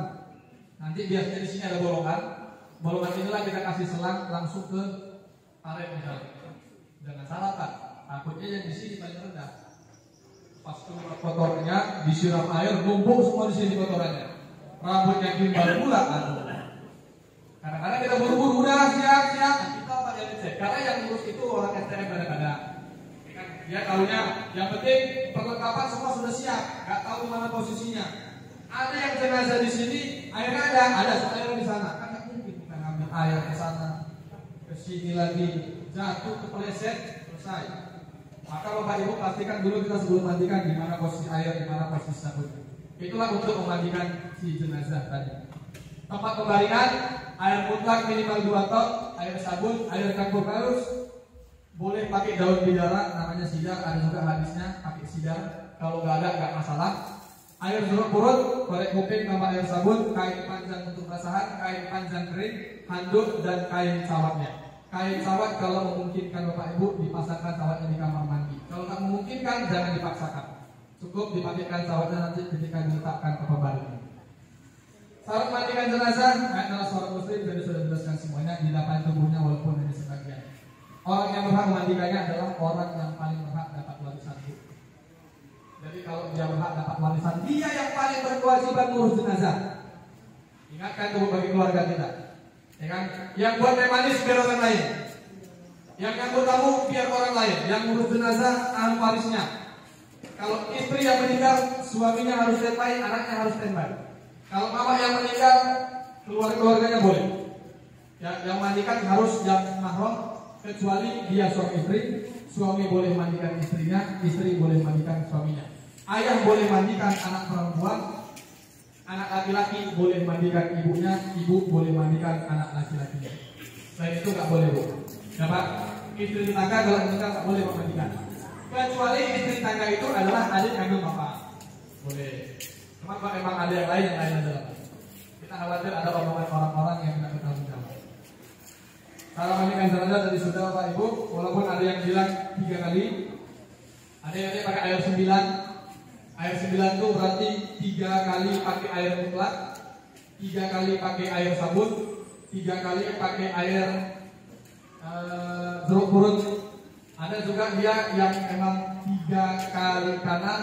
Nanti biasanya di sini ada bolongan. Bolongan inilah kita kasih selang langsung ke paret misalnya. Jangan salah Pak, takutnya yang di sini paling rendah. Pas keluar kotornya disiram air, numpuk semua di sini kotorannya. Rambutnya gimbal pula kan. Kadang-kadang kita buru-buru udah siap. Kita Pak yang dicek. Karena yang ngurus itu orang STM kadang-kadang. Dia tahunya yang penting perlengkapan semua sudah siap, nggak tahu mana posisinya. Ada yang jenazah di sini, airnya ada air di sana. Kan nggak mungkin kita ngambil air ke sana, ke sini lagi, jatuh kepleset, selesai. Maka Bapak Ibu pastikan dulu kita sebelum mandikan di mana posisi air, di mana posisi sabun. Itulah untuk memandikan si jenazah tadi. Tempat pembaringan, air mutlak minimal 2 tot, air sabun, air campur halus. Boleh pakai daun bidara, namanya sidar, ada juga hadisnya pakai sidar. Kalau nggak ada nggak masalah. Air jeruk purut, korek kuping tambah air sabun, kain panjang untuk basahan, kain panjang kering, handuk dan kain cawatnya. Kain cawat kalau memungkinkan Bapak Ibu dipasangkan cawatnya di kamar mandi. Kalau nggak memungkinkan jangan dipaksakan. Cukup dipakaikan cawatnya nanti ketika diletakkan ke pembaringan. Syarat mandikan jenazah, adalah seorang muslim jadi sudah jelaskan semuanya di depan tubuhnya walaupun hanya sebagian. Orang yang berhak memandikannya adalah orang yang paling berhak dapat warisan. Jadi kalau dia berhak dapat warisan, dia yang paling berkewajiban ngurus jenazah. Ingatkan tuh bagi keluarga kita, ya kan? Yang buat teh manis biar orang lain, yang nyambut tamu biar orang lain, yang ngurus jenazah ahli warisnya. Kalau istri yang meninggal, suaminya harus standby, anaknya harus standby. Kalau mama yang meninggal, keluarganya boleh. Yang mandikan harus yang mahram. Kecuali dia suami istri, suami boleh mandikan istrinya, istri boleh mandikan suaminya. Ayah boleh mandikan anak perempuan, anak laki-laki boleh mandikan ibunya, ibu boleh mandikan anak laki-lakinya. Selain itu nggak boleh Bu. Dapat istri tangga kalau meninggal nggak boleh memandikan. Kecuali istri tangga itu adalah adik kandung bapak, boleh. Cuma kalau memang ada yang lain adalah kita khawatir ada omongan orang-orang yang tidak bertanggung jawab. Kalau mandikan jenazah tadi sudah Bapak Ibu, walaupun ada yang bilang 3 kali, ada yang pakai air 9. Air 9 itu berarti 3 kali pakai air mutlak, 3 kali pakai air sabun, 3 kali pakai air jeruk purut. Ada juga dia yang memang 3 kali kanan,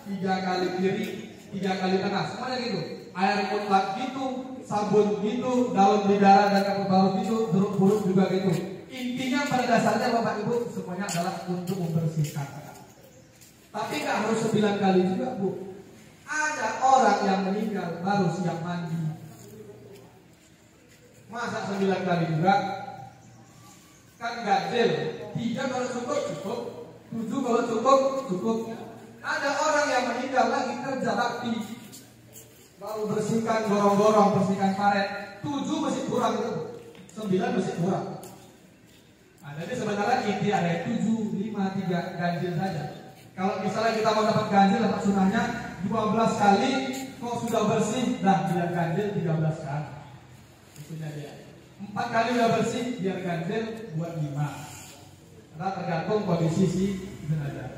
3 kali kiri, 3 kali tengah, semuanya gitu. Air mutlak gitu, sabun gitu, daun bidara dan kapur baru gitu, jeruk purut juga gitu. Intinya pada dasarnya Bapak Ibu semuanya adalah untuk membersihkan. Tapi nggak harus 9 kali juga Bu. Ada orang yang meninggal baru siap mandi. Masa 9 kali juga? Kan ganjil. 3 kalau cukup, 7 kalau cukup. Ada orang yang meninggal lagi kerja bakti, baru bersihkan gorong-gorong, bersihkan karet, 7 masih kurang itu, 9 masih kurang. Nah, jadi sebenarnya inti ada 7, 5, 3 ganjil saja. Kalau misalnya kita mau dapat ganjil, dapat sunahnya 12 kali, kok sudah bersih, dah biar ganjil 13 kali. Itunya dia. 4 kali udah bersih, biar ganjil buat 5. Karena tergantung kondisi si jenazah.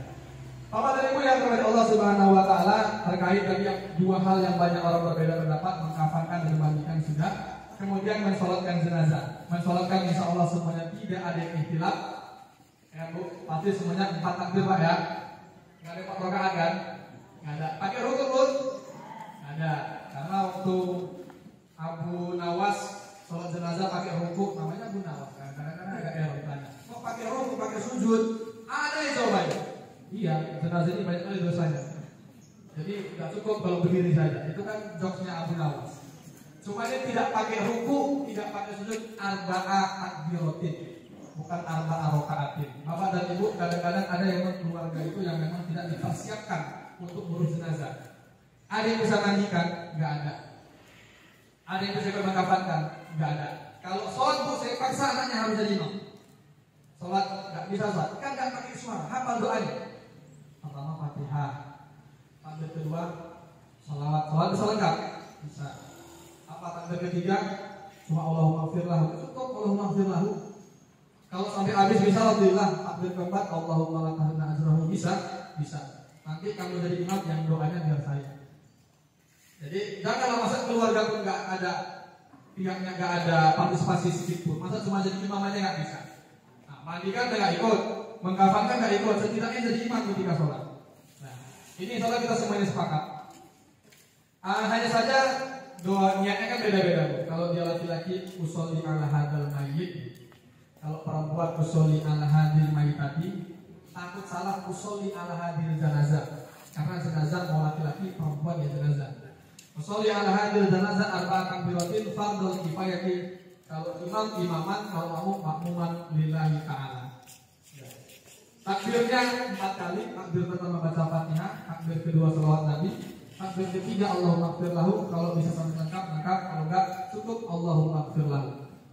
Bapak dan Ibu yang dirahmati Allah Subhanahu wa taala, terkait tadi 2 hal yang banyak orang berbeda pendapat, mengkafankan dan memandikan sudah, kemudian mensolatkan jenazah. Mensolatkan insya Allah semuanya tidak ada yang ikhtilaf. Ya Bu, pasti semuanya 4 takbir Pak ya. Enggak ada 4 rakaat kan? Enggak ada. Pakai rukun Bud? Enggak ada. Karena waktu Abu Nawas sholat jenazah pakai rukun, namanya Abu Nawas kan. Kadang-kadang agak error ditanya. Kok pakai rukun, pakai sujud? Ada yang jawabannya. Iya, jenazah ini banyak kali dosanya. Jadi tidak cukup kalau berdiri saja. Itu kan jokesnya Abu Nawas. Cuma dia tidak pakai ruku, tidak pakai sujud, arba'a takbiratin, bukan arba'a raka'atin. Bapak dan Ibu, kadang-kadang ada yang keluarga itu yang memang tidak dipersiapkan untuk ngurus jenazah. Ada yang bisa mandikan? Nggak ada. Ada yang bisa mengkafankan? Enggak ada. Kalau sholat bu, saya paksa anaknya harus jadi imam. Sholat nggak bisa sholat, kan nggak pakai suara, hafal doanya. Pertama Fatihah, takbir kedua sholawat, sholat bisa lengkap, bisa. Apa takbir ketiga? Cuma Allahumma gfir lahu, cukup Allahumma gfir lahu. Kalau sampai habis bisa alhamdulillah. Takbir keempat Allahumma la tahrimna ajrahu, bisa, bisa. Nanti kamu jadi imam yang doanya biar saya. Jadi janganlah masa keluarga pun nggak ada, pihaknya nggak ada partisipasi sedikit pun. Masa cuma jadi imam aja nggak bisa. Nah, mandikan nggak ikut, mengkafankan nggak ikut, setidaknya jadi imam ketika sholat. Nah, ini sholat kita semuanya sepakat. Hanya saja doa niatnya kan beda-beda. Kalau dia laki-laki usolli ala hadal mayyit, kalau perempuan usolli ala hadil mayyitati, takut salah usolli ala hadil janazah. Karena jenazah mau laki-laki, perempuan ya jenazah. Usolli ala hadil janazah arba'at takbiratin fardhu kifayati. Kalau imam imaman, kalau makmum makmuman lillahi ta'ala. Takbirnya 4 kali. Takbir pertama baca Fatihah, takbir kedua selawat Nabi, takbir ketiga Allahumma gfir lahu. Kalau bisa sampai lengkap, kalau enggak cukup Allahumma gfir lahu.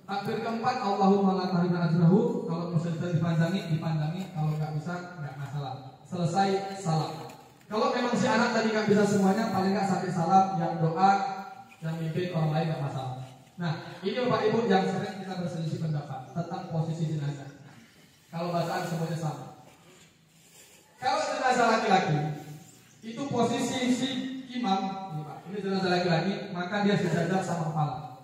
Takbir keempat Allahumma la tahrimna ajrahu. Kalau bisa dipanjangi. Kalau enggak bisa enggak masalah. Selesai salam. Kalau memang si anak tadi nggak bisa semuanya, paling nggak sampai salam, yang doa, yang mimpin orang lain nggak masalah. Nah, ini Bapak Ibu yang sering kita berselisih pendapat tentang posisi jenazah. Kalau bacaan semuanya sama. Kalau jenazah laki-laki, itu posisi si imam, ini jenazah laki-laki, maka dia sejajar sama kepala.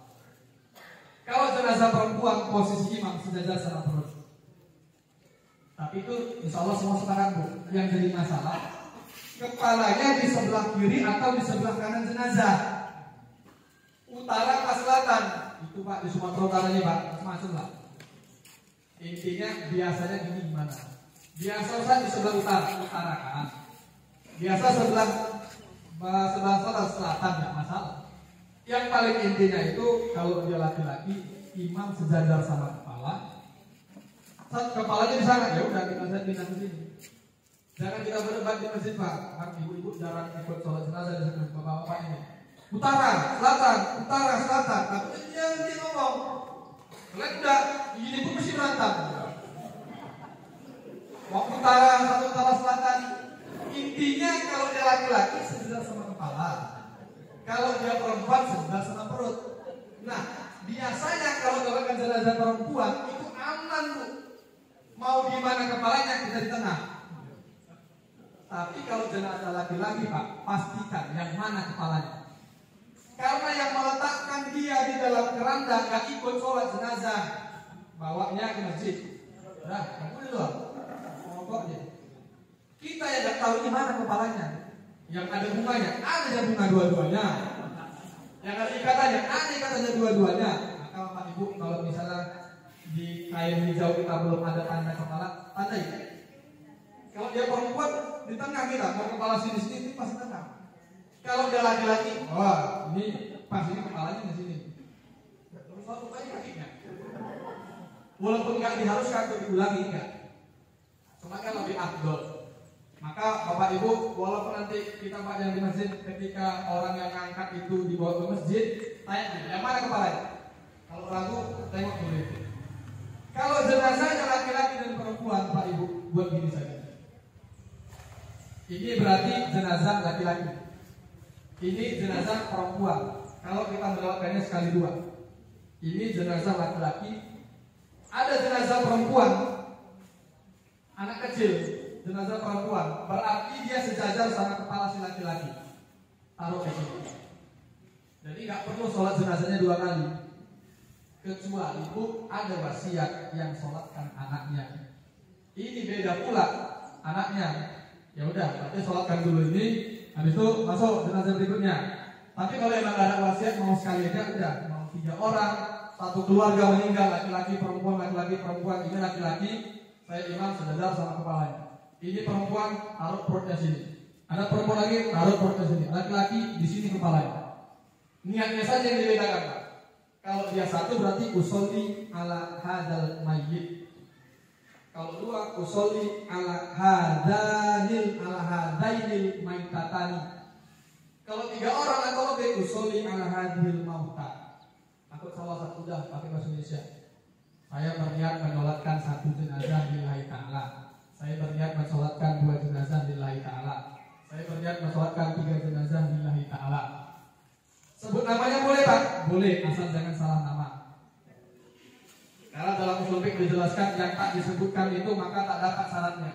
Kalau jenazah perempuan, posisi imam sejajar sama perut. Tapi itu insya Allah semua sepakat bu. Yang jadi masalah, kepalanya di sebelah kiri atau di sebelah kanan jenazah, utara atau selatan. Itu Pak di Sumatera Utara ini Pak, macam lah. Intinya biasanya gini gimana? Biasa di sebelah utara kan. Biasa sebelah selatan nggak masalah. Yang paling intinya itu kalau dia laki-laki, imam sejajar sama kepala. Saat kepalanya di sana, ya udah kita pindah ke sini. Jangan kita berdebat di masjid Pak. Kan ibu-ibu jarang ikut sholat jenazah di sini, bapak-bapak ini. Utara, selatan, utara, selatan. Tapi dia ngomong. Kalian udah ini pun mesti berantem. Mau utara, satu utara, selatan. Intinya kalau dia laki-laki sejajar sama kepala. Kalau dia perempuan sejajar sama perut. Nah, biasanya kalau melakukan jenazah perempuan itu aman bu. Mau di mana kepalanya kita di tengah. Tapi kalau jenazah laki-laki Pak, pastikan yang mana kepalanya. Karena yang meletakkan dia di dalam keranda gak ikut sholat jenazah, bawanya ke masjid. Nah, kamu dulu, pokoknya kita yang gak tahu di mana kepalanya. Yang ada bunganya, ada yang bunga dua-duanya. Yang ada ikatannya, ada ikatannya dua-duanya. Maka Bapak Ibu kalau misalnya di kain hijau kita belum ada tanda kepala, tandai. Kalau dia perempuan di tengah kita, kalau kepala sini ini pasti tengah. Kalau dia laki-laki, wah ini pas ini kepalanya di sini. Terus satu kali kakinya. Walaupun nggak diharuskan untuk diulangi enggak. Cuma kan lebih afdol. Maka Bapak Ibu, walaupun nanti kita Pak yang di masjid, ketika orang yang ngangkat itu dibawa ke masjid, tanya yang mana kepalanya? Kalau ragu, tengok dulu itu. Kalau jenazahnya laki-laki dan perempuan, Pak Ibu, buat gini saja. Ini berarti jenazah laki-laki. Ini jenazah perempuan. Kalau kita melewatkannya sekali dua. Ini jenazah laki-laki. Ada jenazah perempuan, anak kecil, jenazah perempuan. Berarti dia sejajar sama kepala si laki-laki. Taruh di sini. Jadi nggak perlu sholat jenazahnya dua kali. Kecuali ibu ada wasiat yang sholatkan anaknya. Ini beda pula anaknya. Ya udah, berarti sholatkan dulu ini, habis itu masuk jenazah berikutnya. Tapi kalau emang gak ada wasiat, mau sekali aja udah, mau 3 orang, satu keluarga meninggal, laki-laki, perempuan, laki-laki, perempuan. Ini laki-laki, saya imam sejajar sama kepalanya. Ini perempuan, taruh perutnya sini. Ada perempuan lagi, taruh perutnya sini. Laki-laki di sini kepalanya. Niatnya saja yang dibedakan Pak. Kalau dia satu berarti usolli ala hadal mayyit. Kalau dua, usolli ala hadainil maitatani. Kalau 3 orang atau lebih, usolli ala hadil mauta. Aku salah satu dah pakai bahasa Indonesia. Saya berniat menyolatkan 1 jenazah lillahi ta'ala. Saya berniat mensolatkan 2 jenazah lillahi ta'ala. Saya berniat mensolatkan 3 jenazah lillahi ta'ala. Sebut namanya boleh Pak? Boleh, asal jangan salah nama. Karena dalam usul fiqh dijelaskan yang tak disebutkan itu maka tak dapat syaratnya.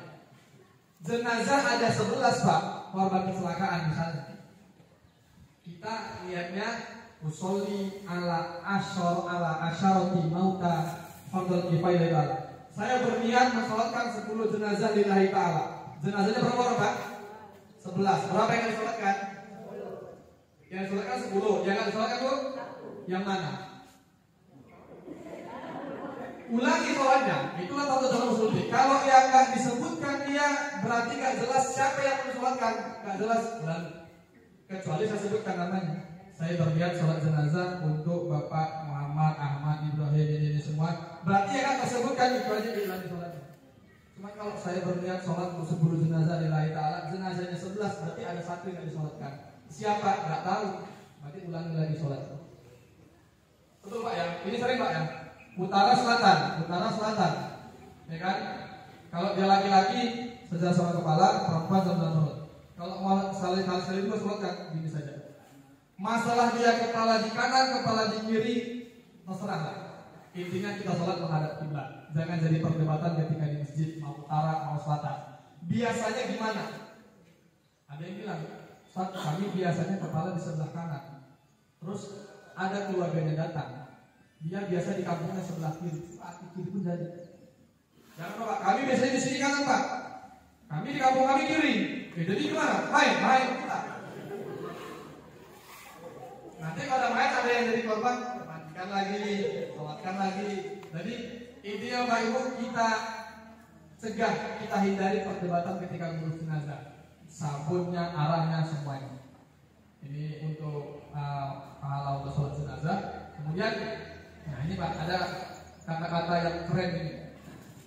Jenazah ada 11 Pak, korban kecelakaan misalnya. Kita lihatnya usolli ala asyarati mauta fardhu kifayah. Saya berniat mensolatkan 10 jenazah lillahi ta'ala. Jenazahnya berapa orang Pak? 11. Berapa yang disolatkan? Yang disolatkan 10. Yang nggak disolatkan Bu? Yang mana? Ulangi soalnya. Itulah satu dalam usul fiqh. Kalau yang nggak disebutkan dia berarti nggak jelas siapa yang disolatkan. Nggak jelas. Kecuali saya sebutkan namanya. Saya berniat sholat jenazah untuk Bapak Muhammad, Ahmad, Ibrahim, ini semua. Berarti yang nggak tersebutkan itu aja diulangi sholatnya. Cuma kalau saya berniat sholat untuk 10 jenazah lillahi ta'ala, jenazahnya 11, berarti ada 1 yang disolatkan. Siapa? Nggak tahu. Berarti ulangi lagi sholat. Betul Pak ya? Ini sering Pak ya? Utara selatan, ya kan? Kalau dia laki-laki sejajar sama kepala, perempuan sama perut. Kalau mau saling itu sholatkan gini saja. Masalah dia kepala di kanan, kepala di kiri, terserah lah. Intinya kita sholat menghadap kiblat. Jangan jadi perdebatan ketika di masjid mau utara, mau selatan. Biasanya gimana? Ada yang bilang, Ustaz, kami biasanya kepala di sebelah kanan. Terus ada keluarganya datang. Dia biasa di kampungnya sebelah kiri. Pak, kiri pun jadi. Jangan Pak, kami biasanya di sini kanan Pak. Kami di kampung kami kiri. Jadi gimana? Main kita. Nanti kalau main ada yang jadi korban, mandikan lagi, sholatkan lagi. Jadi intinya Bapak Ibu kita cegah, kita hindari perdebatan ketika ngurus jenazah. Sabunnya, arahnya, semuanya. Ini untuk pahala untuk sholat jenazah. Kemudian, nah ini Pak ada kata-kata yang keren ini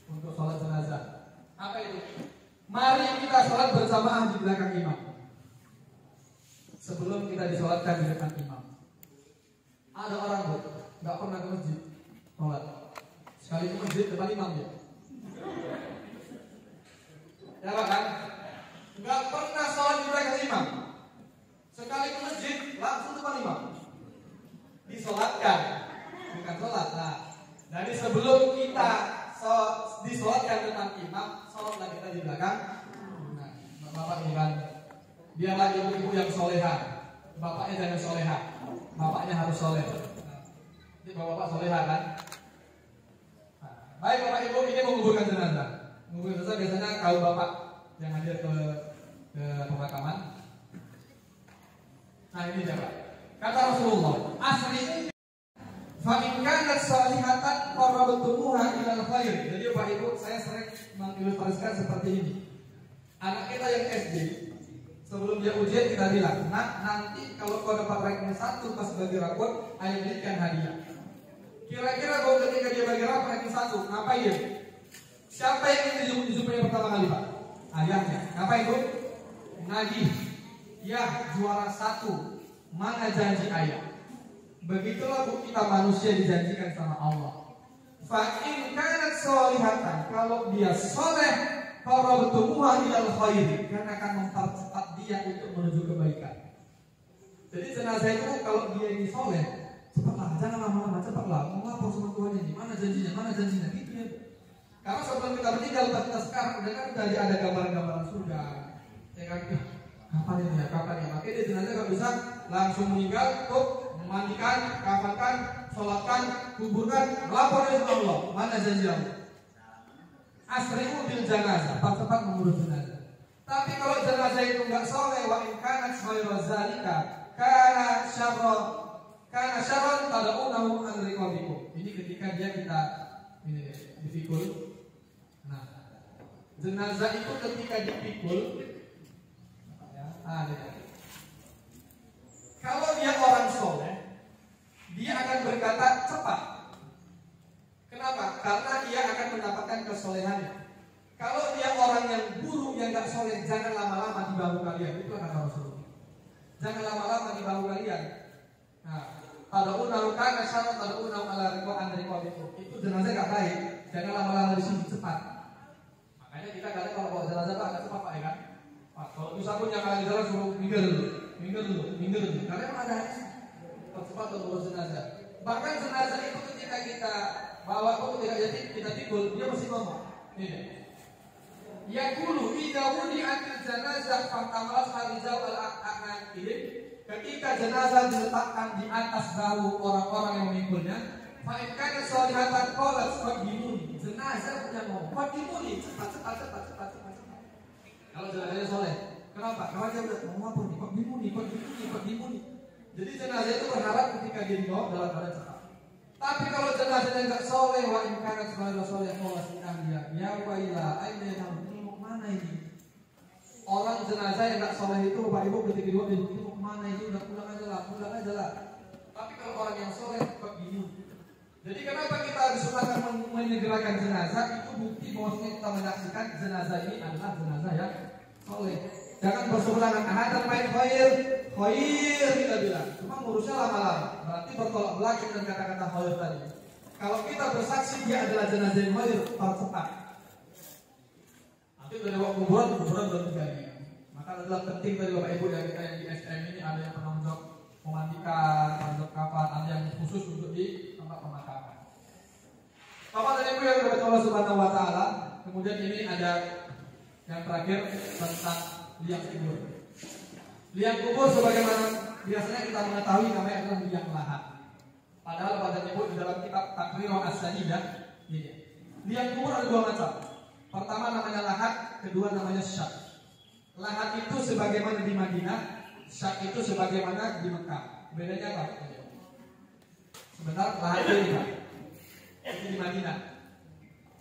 untuk sholat jenazah. Apa itu? Mari kita sholat berjamaah di belakang imam. Sebelum kita disolatkan di depan imam. Ada orang Bu, nggak pernah ke masjid sholat. Sekali ke masjid depan imam dia. Ya Pak kan? Nggak pernah sholat di belakang imam. Sekali ke masjid langsung depan imam. Disolatkan, bukan sholat. Nah, dari sebelum kita disolatkan depan imam, sholatlah kita di belakang. Nah, Bapak ini kan, biarlah ibu-ibu yang soleha. Bapaknya jangan soleha. Bapaknya harus soleh. Jadi bapak soleha kan. Nah, baik Bapak Ibu, ini menguburkan jenazah. Menguburkan jenazah biasanya kaum bapak yang hadir ke pemakaman. Nah ini dia Pak. Kata Rasulullah, asri fa in kanat salihatan qarabtumuha ila al-khair. Jadi Bapak Ibu, saya sering mengilustrasikan seperti ini. Anak kita yang SD, sebelum dia ujian kita bilang, nah nanti kalau kau dapat ranking 1 pas bagi rapor, ayo berikan hadiah. Kira-kira kau ketika dia bagi rapor ranking 1, ngapain? Siapa yang ingin dijumpai pertama kali Pak? Ayahnya. Ngapain Bu? Nagih. Ya juara 1. Mana janji ayah? Begitulah Bu kita manusia dijanjikan sama Allah. Fa in kanat sholihatan, kalau dia soleh, qarabtumuha ilal khairi, karena akan mempercepat dia untuk menuju kebaikan. Jadi jenazah itu kalau dia ini soleh, cepatlah, jangan lama-lama, cepatlah. Mau lapor sama tuannya ini, mana janjinya, gitu ya. Karena sebelum kita meninggal, kita sekarang udah kan udah ada gambaran-gambaran surga. Ya kan, kapan ini ya. Makanya dia jenazah kalau bisa langsung meninggal, tuh memandikan, kafankan, sholatkan, kuburkan, lapor sama Allah, mana janji Allah. Asri'u bil janazah, cepat mengurus jenazah. Tapi kalau jenazah itu enggak soleh, wa in kanat ghairu zalika, kana syarran tad'unahu an riqabikum. Ini ketika kita ini dipikul. Nah, jenazah itu ketika dipikul ya, kalau dia orang soleh, dia akan berkata cepat. Kenapa? Karena dia akan mendapatkan kesolehannya. Kalau dia orang yang buruk, yang gak soleh, jangan lama-lama di bahu kalian. Itu kata Rasulullah. Jangan lama-lama di bahu kalian. Nah, pada unaukan syaratan tad'una ala riqa'an riqabikum. Itu jenazah gak baik. Jangan lama-lama di sini, cepat. Makanya kita kadang kalau bawa jenazah Pak agak cepat Pak ya kan. Pak, kalau bisa pun yang kalian jalan suruh minggir dulu. Karena memang ada hadis cepat untuk bawa jenazah. Bahkan jenazah itu ketika kita bawa ketika jadi kita pikul, dia mesti ngomong. Ini. Yaqulu idza wudi'atil janazah fantamalas harizal al-aqnaqin. Ketika jenazah diletakkan di atas bahu orang-orang yang memikulnya, fa in kana sholihatan qalat faqimuni. Jenazah punya ngomong, faqimuni, cepat. Kalau jenazahnya soleh, kenapa? Kalau dia udah ngomong apa nih? Faqimuni. Jadi jenazah itu berharap ketika dia dibawa dalam keadaan cepat. Tapi kalau jenazahnya enggak soleh, wa in kana soleh qalat ya waila aina mau mana ini? Orang jenazah yang enggak soleh itu Bapak Ibu ketika dibawa itu mau mana itu? Udah pulang aja lah. Tapi kalau orang yang soleh kok bingung. Jadi kenapa kita harus menyegerakan jenazah? Itu bukti bahwasanya kita menyaksikan jenazah ini adalah jenazah yang soleh. Jangan berseberangan. Ahad main khair kita bilang. Cuma ngurusnya lama-lama. Berarti bertolak belakang dengan kata-kata khair tadi. Kalau kita bersaksi dia adalah jenazah yang khair, cepat. Nanti dari waktu kuburan belum terjadi. Maka adalah penting dari Bapak Ibu yang kita yang di STM ini ada yang penonjok memandikan, penonjok kafan, ada yang khusus untuk di tempat pemakaman. Bapak dan Ibu yang berkata Allah Subhanahu Wa Taala. Kemudian ini ada yang terakhir tentang liang kubur. Liang kubur sebagaimana biasanya kita mengetahui namanya adalah liang lahat. Padahal pada Ibu di dalam kitab Taqrir As-Sanidah, liang kubur ada dua macam. Pertama namanya lahat, kedua namanya syak. Lahat itu sebagaimana di Madinah, syak itu sebagaimana di Mekah. Bedanya apa? Sebentar, lahat ini Pak. Itu di Madinah.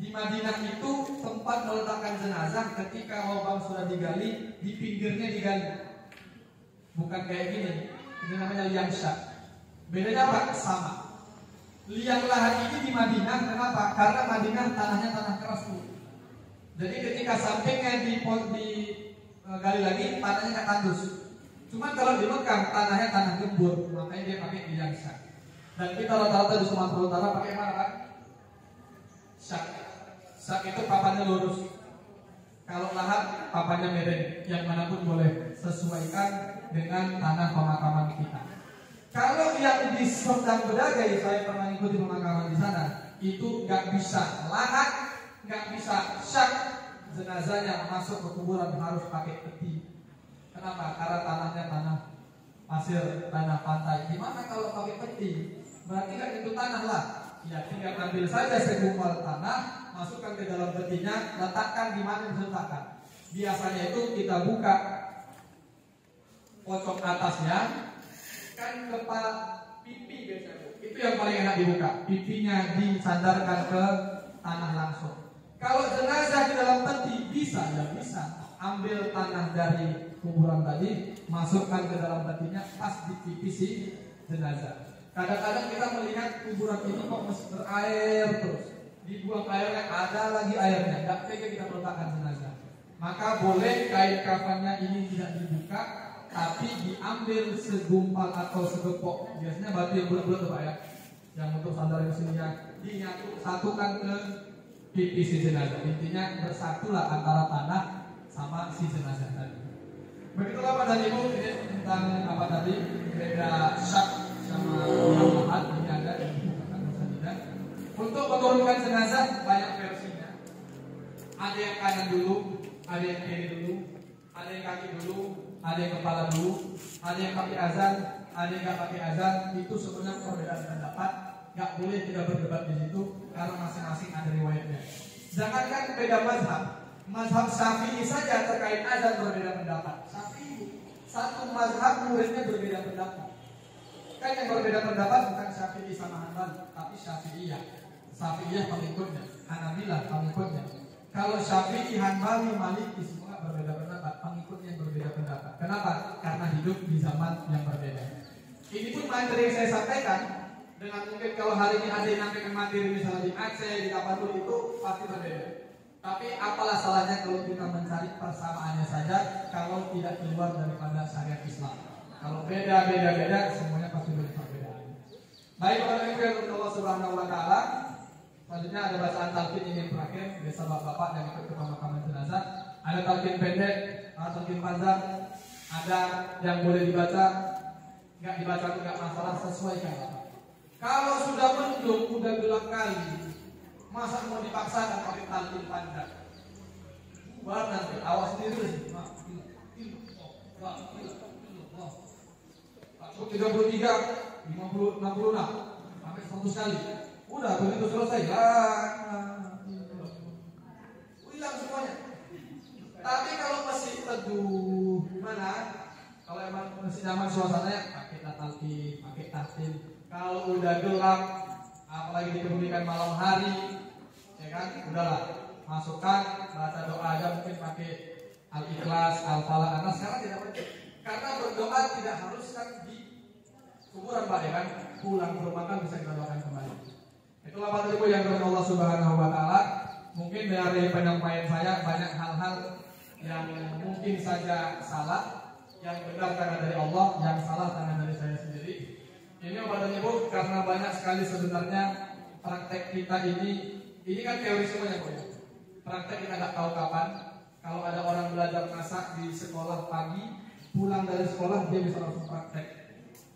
Di Madinah itu tempat meletakkan jenazah ketika lubang sudah digali, di pinggirnya digali. Bukan kayak gini. Ini namanya liang syak. Bedanya apa? Sama. Liang lahat ini di Madinah, kenapa? Karena Madinah tanahnya tanah keras tuh. Jadi ketika sampingnya gali lagi, tanahnya nggak tandus. Cuma kalau di Mekah tanahnya tanah gembur, makanya dia pakai liang syak. Dan kita rata-rata di Sumatera Utara pakai mana Pak? Syak. Syak itu papannya lurus. Kalau lahat papannya miring, yang manapun boleh, sesuaikan dengan tanah pemakaman kita. Kalau yang di Serdang Bedagai, saya pernah ikuti pemakaman di sana, itu nggak bisa lahat, nggak bisa syak. Jenazahnya masuk ke kuburan harus pakai peti. Kenapa? Karena tanahnya tanah pasir, tanah pantai. Gimana kalau pakai peti? Berarti kan itu tanah lah. Ya tinggal ambil saja segumpal tanah, masukkan ke dalam petinya, letakkan di mana diletakkan. Biasanya itu kita buka pojok atasnya, kan kepala pipi biasanya. Itu yang paling enak dibuka. Pipinya disandarkan ke tanah langsung. Kalau jenazah di dalam peti bisa, ya bisa. Ambil tanah dari kuburan tadi, masukkan ke dalam petinya, pas di pipi si jenazah. Kadang-kadang kita melihat kuburan ini kok masih berair terus. Dibuang airnya, ada lagi airnya. Tidak tega kita meletakkan jenazah. Maka boleh kain kafannya ini tidak dibuka, tapi diambil segumpal atau segepok. Biasanya batu yang bulat-bulat Pak ya, yang untuk sandar di sini satukan ke pipi si jenazah. Intinya bersatulah antara tanah sama si jenazah tadi. Begitulah Pak dan Ibu, ini tentang apa tadi, beda syak sama lahat. Ini ada yang dibukakan bersama. Untuk menurunkan jenazah banyak versinya. Ada yang kanan dulu, ada yang kiri dulu, ada yang kaki dulu, ada yang kepala dulu, ada yang pakai azan, ada yang nggak pakai azan. Itu sebenarnya perbedaan pendapat. Nggak boleh kita berdebat di situ karena masing-masing ada riwayatnya. Jangankan beda mazhab Syafi'i saja terkait azan berbeda pendapat. Syafi'i satu mazhab muridnya berbeda pendapat. Kan yang berbeda pendapat bukan Syafi'i sama Hanbali, tapi Syafi'iyah. Syafi'iyah pengikutnya, Hanabilah pengikutnya. Kalau Syafi'i, Hanbali, Maliki semua berbeda pendapat, pengikutnya yang berbeda pendapat. Kenapa? Karena hidup di zaman yang berbeda. Ini pun materi yang saya sampaikan. Dengan mungkin kalau hari ini ada yang nyampaikan materi misalnya di Aceh, di Kapatul itu pasti berbeda. Tapi apalah salahnya kalau kita mencari persamaannya saja, kalau tidak keluar daripada syariat Islam. Kalau beda, semuanya pasti berperbedaan. Baik Bapak Ibu yang dirahmati Allah Subhanahu wa taala. Selanjutnya ada bacaan talqin ini terakhir biasa bapak-bapak yang ikut ke pemakaman jenazah. Ada talqin pendek, ada talqin panjang, ada yang boleh dibaca, nggak dibaca nggak masalah, sesuaikan Bapak. Kalau sudah mendung, udah gelap kali, masa mau dipaksakan pakai talqin panjang? Baru nanti awas sendiri. 33, 50, 66 sampai 100 kali. Udah begitu selesai hilang semuanya. Tapi kalau masih teduh gimana? Kalau emang masih nyaman suasananya pakai talqin, pakai tahsin. Kalau udah gelap, apalagi dikemudikan malam hari, ya kan? Udahlah, masukkan baca doa aja, mungkin pakai Al-Ikhlas, Al-Falaq, An-Nas. Sekarang tidak penting. Karena berdoa tidak harus kan di kuburan Pak, ya kan? Pulang ke rumah kan bisa kita doakan kembali. Itulah Bapak Ibu yang dirahmati Allah Subhanahu wa taala. Mungkin dari penyampaian saya banyak hal-hal yang mungkin saja salah, yang benar karena dari Allah, yang salah karena dari saya sendiri. Ini Bapak Ibu karena banyak sekali sebenarnya praktek kita ini kan teori semuanya Pak. Praktek kita nggak tahu kapan. Kalau ada orang belajar masak di sekolah pagi, pulang dari sekolah dia bisa langsung praktek.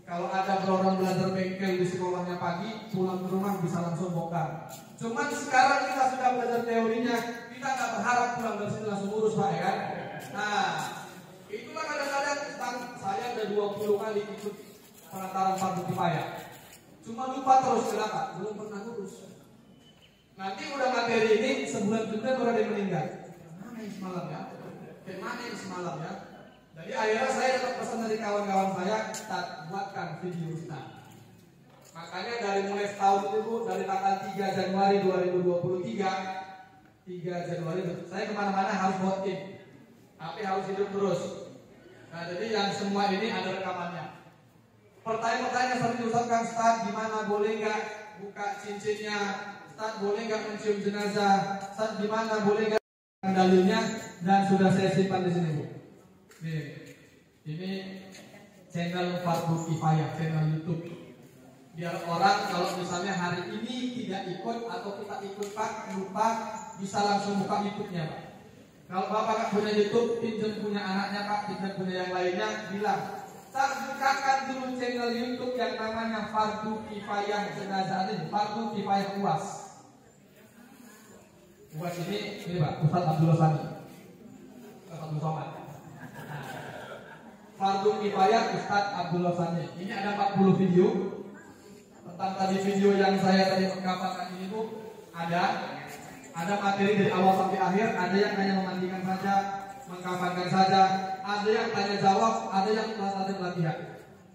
Kalau ada orang belajar bengkel di sekolahnya pagi, pulang ke rumah bisa langsung bongkar. Cuman sekarang kita sudah belajar teorinya, kita nggak berharap pulang dari sini langsung urus Pak, ya kan? Nah, itulah kadang-kadang saya udah 20 kali ikut pengantaran fardu kifayah. Cuma lupa terus, kenapa? Belum pernah urus. Nanti udah materi ini sebulan kemudian baru ada yang meninggal. Mana yang semalam ya? Mana yang semalam ya? Jadi akhirnya saya dapat pesan dari kawan-kawan saya, Ustaz, buatkan video Ustaz. Makanya dari mulai setahun itu Bu, dari tanggal 3 Januari 2023, 3 Januari saya kemana-mana harus buat tim, tapi harus hidup terus. Nah jadi yang semua ini ada rekamannya. Pertanyaan-pertanyaan seperti diucapkan, Ustaz, gimana boleh nggak buka cincinnya? Ustaz, boleh nggak mencium jenazah? Ustaz, gimana boleh nggak dalilnya? Dan sudah saya simpan di sini Bu. Ini channel Fardu Kifayah, channel YouTube. Biar orang kalau misalnya hari ini tidak ikut atau kita ikut Pak, lupa, bisa langsung buka YouTube-nya Pak. Kalau Bapak nggak punya YouTube, pinjam punya anaknya Pak, pinjam punya yang lainnya, bilang, Pak, bukakan dulu channel YouTube yang namanya Fardu Kifayah Jenazah ini, Fardu Kifayah UAS. UAS ini Pak, Ustaz Abdullah Sani, Ustaz Abdul Somad. Fardu Kifayah Ustaz Abdullah Sani. Ini ada 40 video. Tentang tadi video yang saya tadi mengkapankan ini Bu, ada materi dari awal sampai akhir. Ada yang hanya memandikan saja, mengkapankan saja, ada yang tanya jawab, ada yang latihan pelatihan.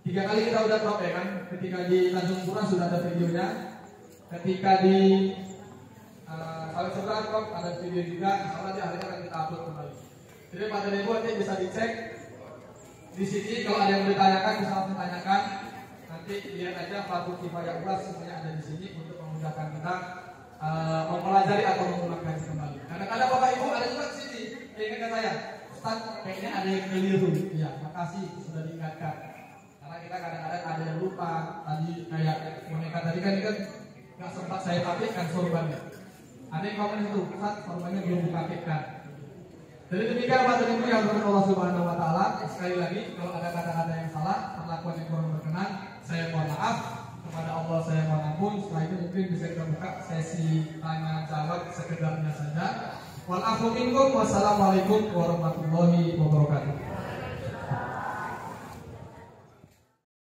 3 kali kita udah drop ya kan. Ketika di Tanjung Pura sudah ada videonya. Ketika di Saleh Seberang ada video juga. Insya di hari ini akan kita upload kembali. Jadi materi Bu nanti bisa dicek. Di sini kalau ada yang ditanyakan bisa langsung tanyakan. Nanti lihat aja Fardu Kifayah UAS semuanya ada di sini untuk memudahkan kita mempelajari atau mengulangi kembali. Kadang-kadang Bapak Ibu ada juga di sini yang ingatkan saya, Ustaz kayaknya ada yang keliru. Iya, makasih sudah diingatkan. Karena kita kadang-kadang ada yang lupa. Tadi kayak boneka tadi kan nggak sempat saya pakaikan sorbannya. Ada yang komen itu, Ustaz sorbannya belum dipakaikan. Jadi demikian Bapak Ibu yang dirahmati Allah Subhanahu wa taala. Sekali lagi kalau ada kata-kata yang salah, perlakuan yang kurang berkenan, saya mohon maaf. Kepada Allah saya mohon ampun. Setelah itu mungkin bisa kita buka sesi tanya jawab sekedarnya saja. Wal afu minkum, wassalamualaikum warahmatullahi wabarakatuh.